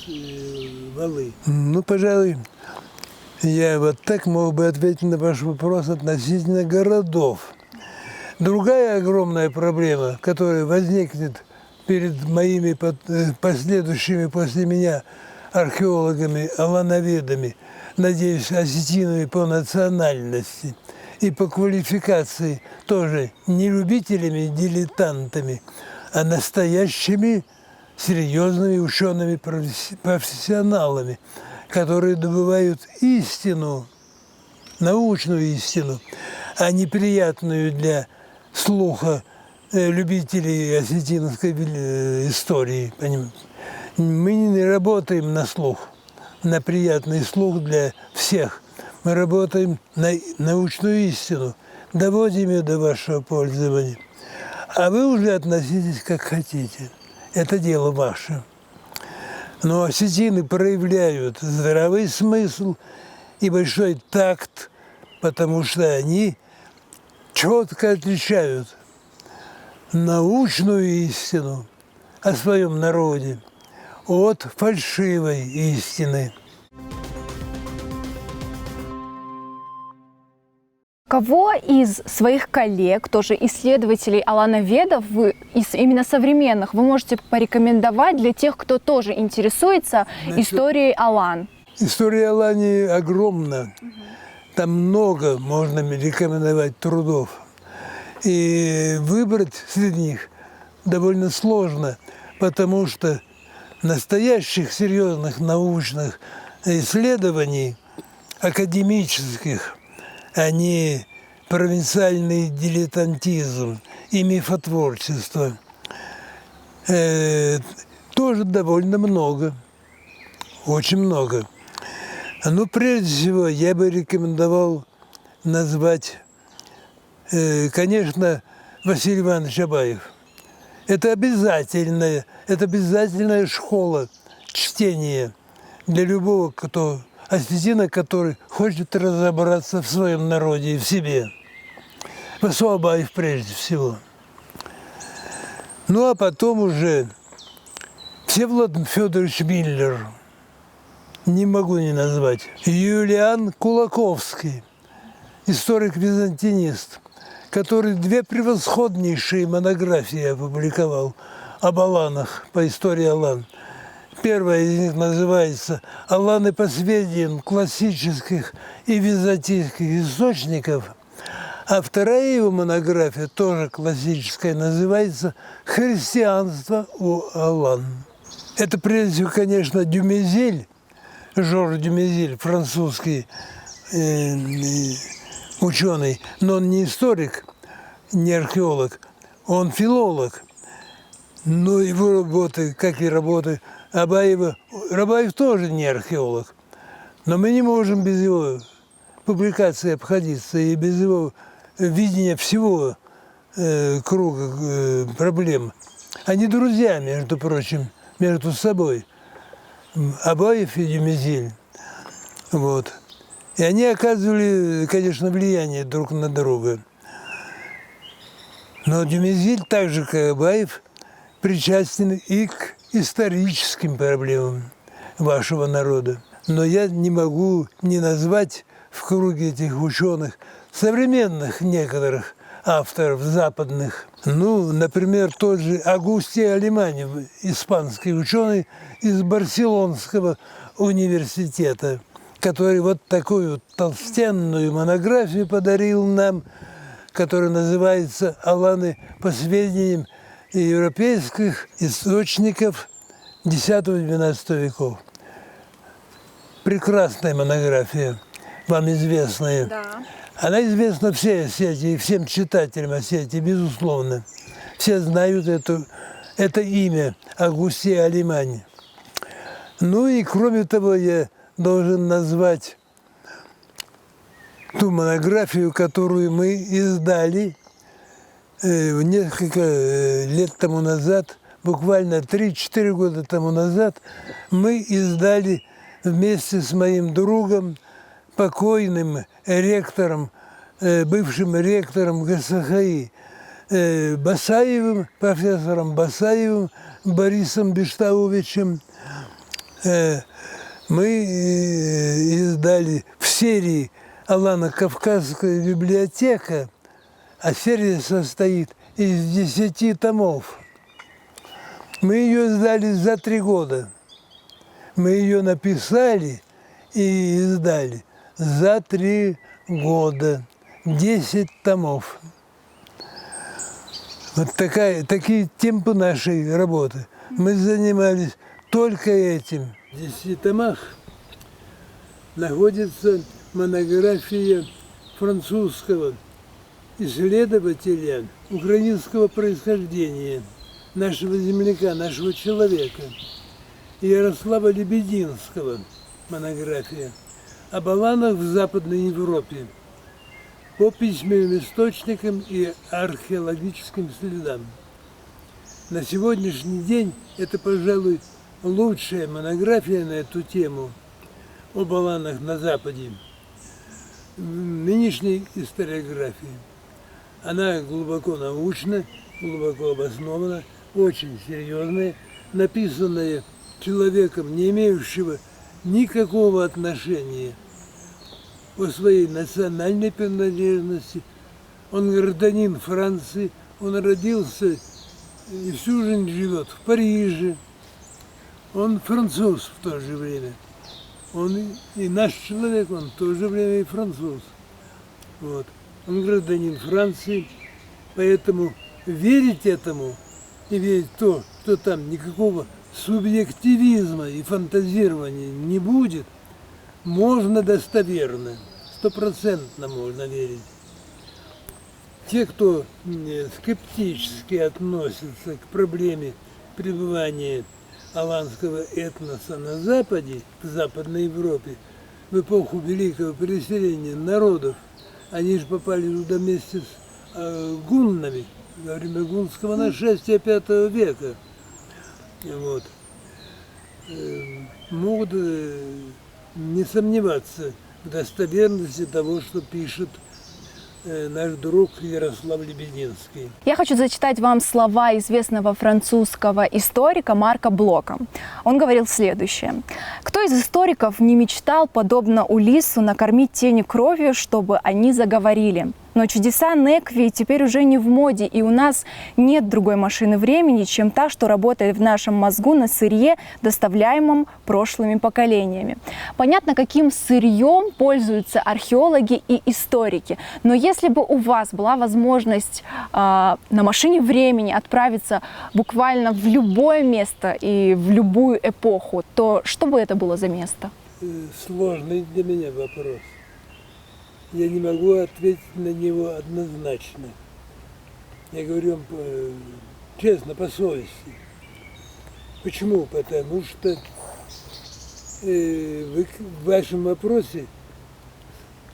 валы. Ну, пожалуй, я вот так мог бы ответить на ваш вопрос относительно городов. Другая огромная проблема, которая возникнет перед моими последующими после меня археологами, алановедами, надеюсь, осетинами по национальности и по квалификации тоже не любителями, дилетантами, а настоящими серьезными учеными-профессионалами, которые добывают истину, научную истину, а не приятную для слуха любителей осетинской истории. Мы не работаем на слух, на приятный слух для всех. Мы работаем на научную истину, доводим ее до вашего пользования. А вы уже относитесь как хотите. Это дело ваше. Но осетины проявляют здравый смысл и большой такт, потому что они четко отличают научную истину о своем народе от фальшивой истины. Кого из своих коллег, тоже исследователей алановедов, именно современных, вы можете порекомендовать для тех, кто тоже интересуется историей Алан? История Алании огромна. Там много можно рекомендовать трудов. И выбрать среди них довольно сложно, потому что настоящих серьезных научных исследований, академических, а не провинциальный дилетантизм и мифотворчество, тоже довольно много, очень много. Но прежде всего я бы рекомендовал назвать, конечно, Василий Иванович Абаев. Это обязательная школа чтения для любого осетина, который хочет разобраться в своем народе и в себе. Васу Абаев прежде всего. Ну а потом уже Всеволод Федорович Миллер, не могу не назвать. Юлиан Кулаковский, историк-византинист, который 2 превосходнейшие монографии опубликовал об Аланах, по истории Алан. Первая из них называется «Аланы по сведениям классических и византийских источников», а вторая его монография, тоже классическая, называется «Христианство у Алан». Это прежде всего, конечно, Дюмезиль, Жорж Дюмезиль, французский ученый, но он не историк, не археолог, он филолог. Но его работы, как и работы Абаева, Абаев тоже не археолог, но мы не можем без его публикации обходиться и без его видения всего круга проблем. Они друзья, между прочим, между собой, Абаев и Дюмезиль. Вот. И они оказывали, конечно, влияние друг на друга. Но Дюмезиль, так же как Абаев, причастен и к историческим проблемам вашего народа. Но я не могу не назвать в круге этих ученых современных некоторых авторов западных. Ну, например, тот же Агустин Алимани, испанский ученый из Барселонского университета, который вот такую толстенную монографию подарил нам, которая называется «Аланы по сведениям европейских источников X-XII веков». Прекрасная монография, вам известная. Да. Она известна всем читателям Осетии, безусловно. Все знают это имя Агустин Алимани. Ну и кроме того, я должен назвать ту монографию, которую мы издали несколько лет тому назад, буквально 3-4 года тому назад, мы издали вместе с моим другом, покойным ректором, бывшим ректором ГСХИ, Басаевым, профессором Басаевым Борисом Бештаовичем, мы издали в серии «Алана Кавказская библиотека», а серия состоит из 10 томов. Мы ее издали за 3 года. Мы ее написали и издали за 3 года. 10 томов. Вот такие темпы нашей работы. Мы занимались только этим. В 10 томах находится монография французского исследователя украинского происхождения, нашего земляка, нашего человека, Ярослава Лебединского, монография об аланах в Западной Европе по письменным источникам и археологическим следам. На сегодняшний день это, пожалуй, лучшая монография на эту тему об аланах на Западе в нынешней историографии. Она глубоко научна, глубоко обоснована, очень серьезная, написанная человеком, не имеющего никакого отношения по своей национальной принадлежности. Он гражданин Франции, он родился и всю жизнь живет в Париже. Он француз в то же время. Он и наш человек, он в то же время и француз. Вот. Он гражданин Франции, поэтому верить этому и верить в то, что там никакого субъективизма и фантазирования не будет, можно достоверно, 100% можно верить. Те, кто скептически относится к проблеме пребывания аланского этноса на Западе, в Западной Европе, в эпоху великого переселения народов, они же попали туда вместе с гуннами во время гунского нашествия V века. Вот. Могут не сомневаться в достоверности того, что пишет наш друг Ярослав Лебединский. Я хочу зачитать вам слова известного французского историка Марка Блока. Он говорил следующее. «Кто из историков не мечтал, подобно Улиссу, накормить тени кровью, чтобы они заговорили? Но чудеса Некви теперь уже не в моде, и у нас нет другой машины времени, чем та, что работает в нашем мозгу на сырье, доставляемом прошлыми поколениями». Понятно, каким сырьем пользуются археологи и историки. Но если бы у вас была возможность на машине времени отправиться буквально в любое место и в любую эпоху, то что бы это было за место? Сложный для меня вопрос. Я не могу ответить на него однозначно. Я говорю честно, по совести. Почему? Потому что в вашем вопросе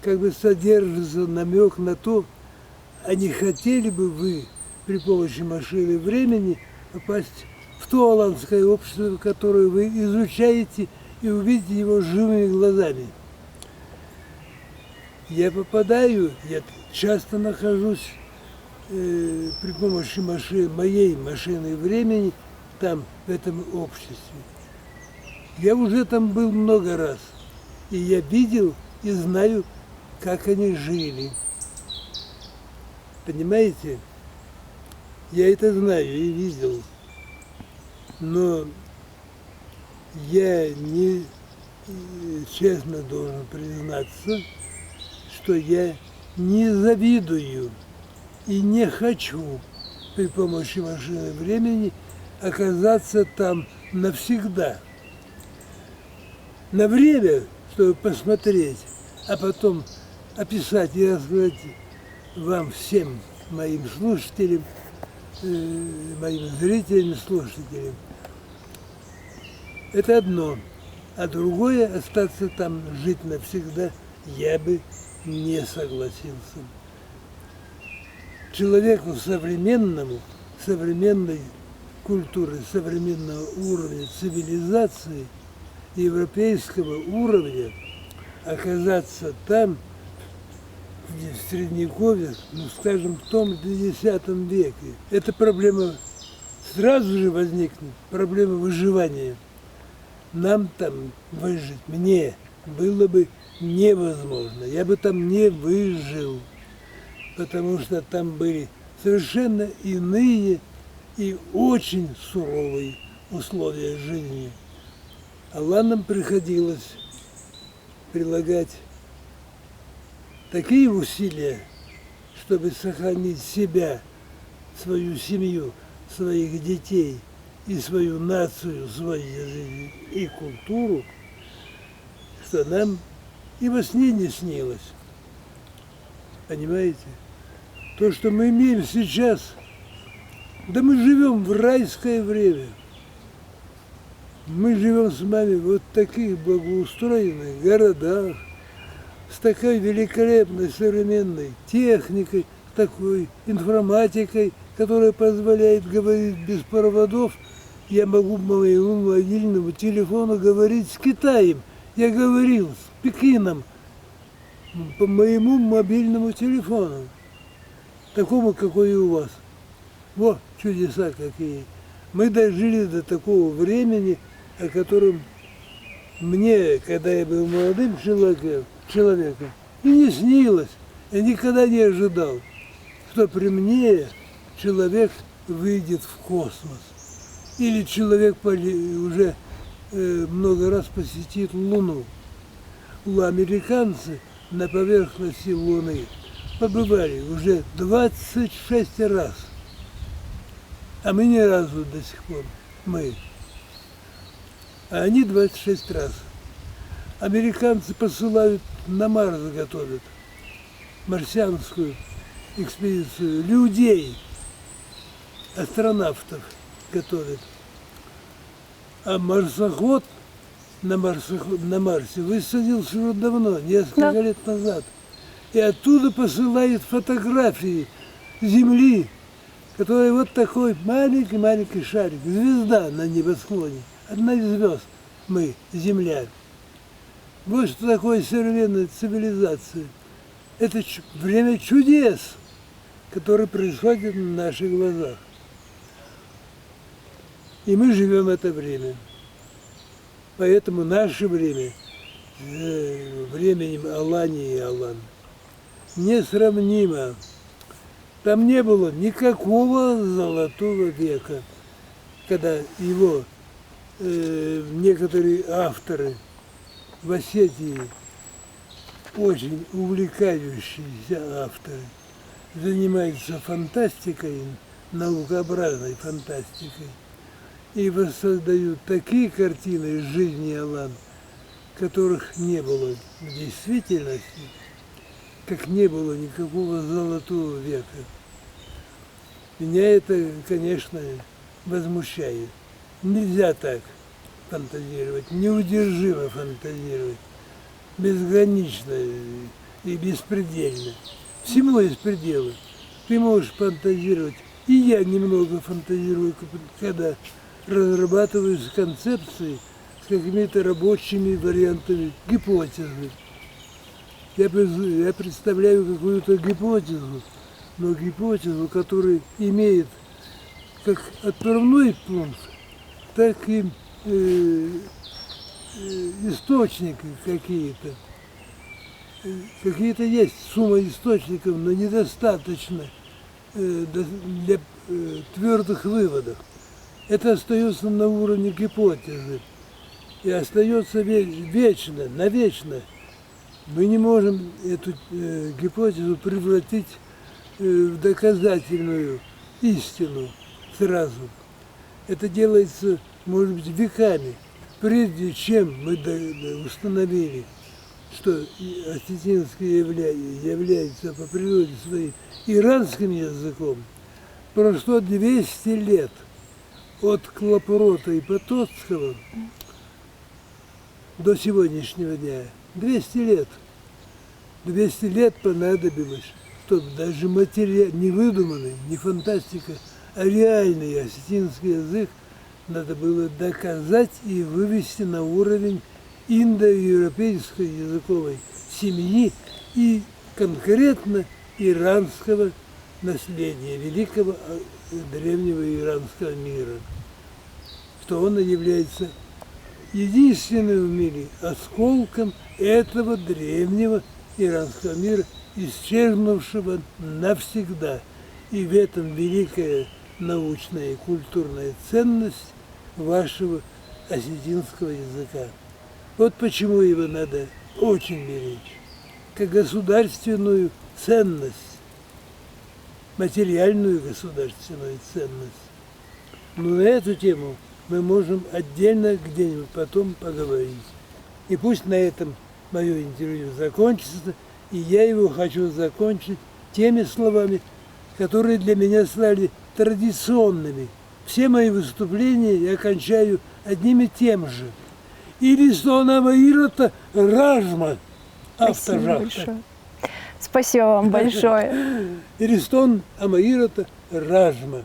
как бы содержится намек на то, а не хотели бы вы при помощи машины времени попасть в то аланское общество, которое вы изучаете, и увидеть его живыми глазами. Я попадаю, я часто нахожусь при помощи моей машины времени там, в этом обществе. Я уже там был много раз, и я видел и знаю, как они жили. Понимаете? Я это знаю и видел. Но я не честно должен признаться, что я не завидую и не хочу при помощи машины времени оказаться там навсегда. На время, чтобы посмотреть, а потом описать и рассказать вам всем, моим слушателям, моим зрителям, слушателям. Это одно. А другое, остаться там, жить навсегда, я бы не согласился. Человеку современному, современной культуры, современного уровня цивилизации, европейского уровня, оказаться там, в Средневековье, ну, скажем, в том 50 веке, эта проблема сразу же возникнет, проблема выживания. Нам там выжить, мне было бы невозможно. Я бы там не выжил, потому что там были совершенно иные и очень суровые условия жизни. Аланам приходилось прилагать такие усилия, чтобы сохранить себя, свою семью, своих детей и свою нацию, свою жизнь и культуру, что нам и во сне не снилось. Понимаете? То, что мы имеем сейчас, да мы живем в райское время. Мы живем с вами вот в таких благоустроенных городах, с такой великолепной современной техникой, с такой информатикой, которая позволяет говорить без проводов. Я могу по моему мобильному телефону говорить с Китаем. Я говорил с Пекином по моему мобильному телефону, такому, какой и у вас. Вот чудеса какие. Мы дожили до такого времени, о котором мне, когда я был молодым человеком, и не снилось, я никогда не ожидал, что при мне человек выйдет в космос. Или человек уже много раз посетит Луну. Американцы на поверхности Луны побывали уже 26 раз. А мы ни разу до сих пор. А они 26 раз. Американцы посылают на Марс, готовят марсианскую экспедицию. Людей, астронавтов готовят. А марсоход на Марсе высадился уже давно, несколько лет назад. И оттуда посылает фотографии Земли, которая вот такой маленький-маленький шарик, звезда на небосклоне. Одна из звезд мы, Земля. Вот что такое современная цивилизация. Это время чудес, которые происходят на наших глазах. И мы живем в это время. Поэтому наше время с временем Алании и Алан несравнимо. Там не было никакого золотого века, когда его некоторые авторы в Осетии, очень увлекающиеся авторы, занимаются фантастикой, наукообразной фантастикой, и воссоздают такие картины из жизни Алан, которых не было в действительности, как не было никакого золотого века. Меня это, конечно, возмущает. Нельзя так фантазировать, неудержимо фантазировать, безгранично и беспредельно. Всему есть пределы. Ты можешь фантазировать, и я немного фантазирую, когда разрабатываю концепции с какими-то рабочими вариантами гипотезы. Я представляю какую-то гипотезу, но гипотезу, которая имеет как отправной пункт, так и источники какие-то. Какие-то есть сумма источников, но недостаточно для твердых выводов. Это остается на уровне гипотезы и остается вечно, навечно. Мы не можем эту гипотезу превратить в доказательную истину сразу. Это делается, может быть, веками, прежде чем мы установили, что осетинский является по природе своей иранским языком. Прошло 200 лет от Клопорота и Потоцкого до сегодняшнего дня. 200 лет. 200 лет понадобилось, чтобы даже не выдуманный, не фантастика, а реальный осетинский язык надо было доказать и вывести на уровень индоевропейской языковой семьи и конкретно иранского наследия, великого древнего иранского мира, что он является единственным в мире осколком этого древнего иранского мира, исчезнувшего навсегда. И в этом великая научная и культурная ценность вашего осетинского языка. Вот почему его надо очень беречь, как государственную ценность, материальную государственную ценность. Но на эту тему мы можем отдельно где-нибудь потом поговорить. И пусть на этом мое интервью закончится, и я его хочу закончить теми словами, которые для меня стали традиционными. Все мои выступления я кончаю одним и тем же. Иристон Амаирата Ражма. Спасибо большое. Спасибо вам большое. Иристон Амаирата Ражма.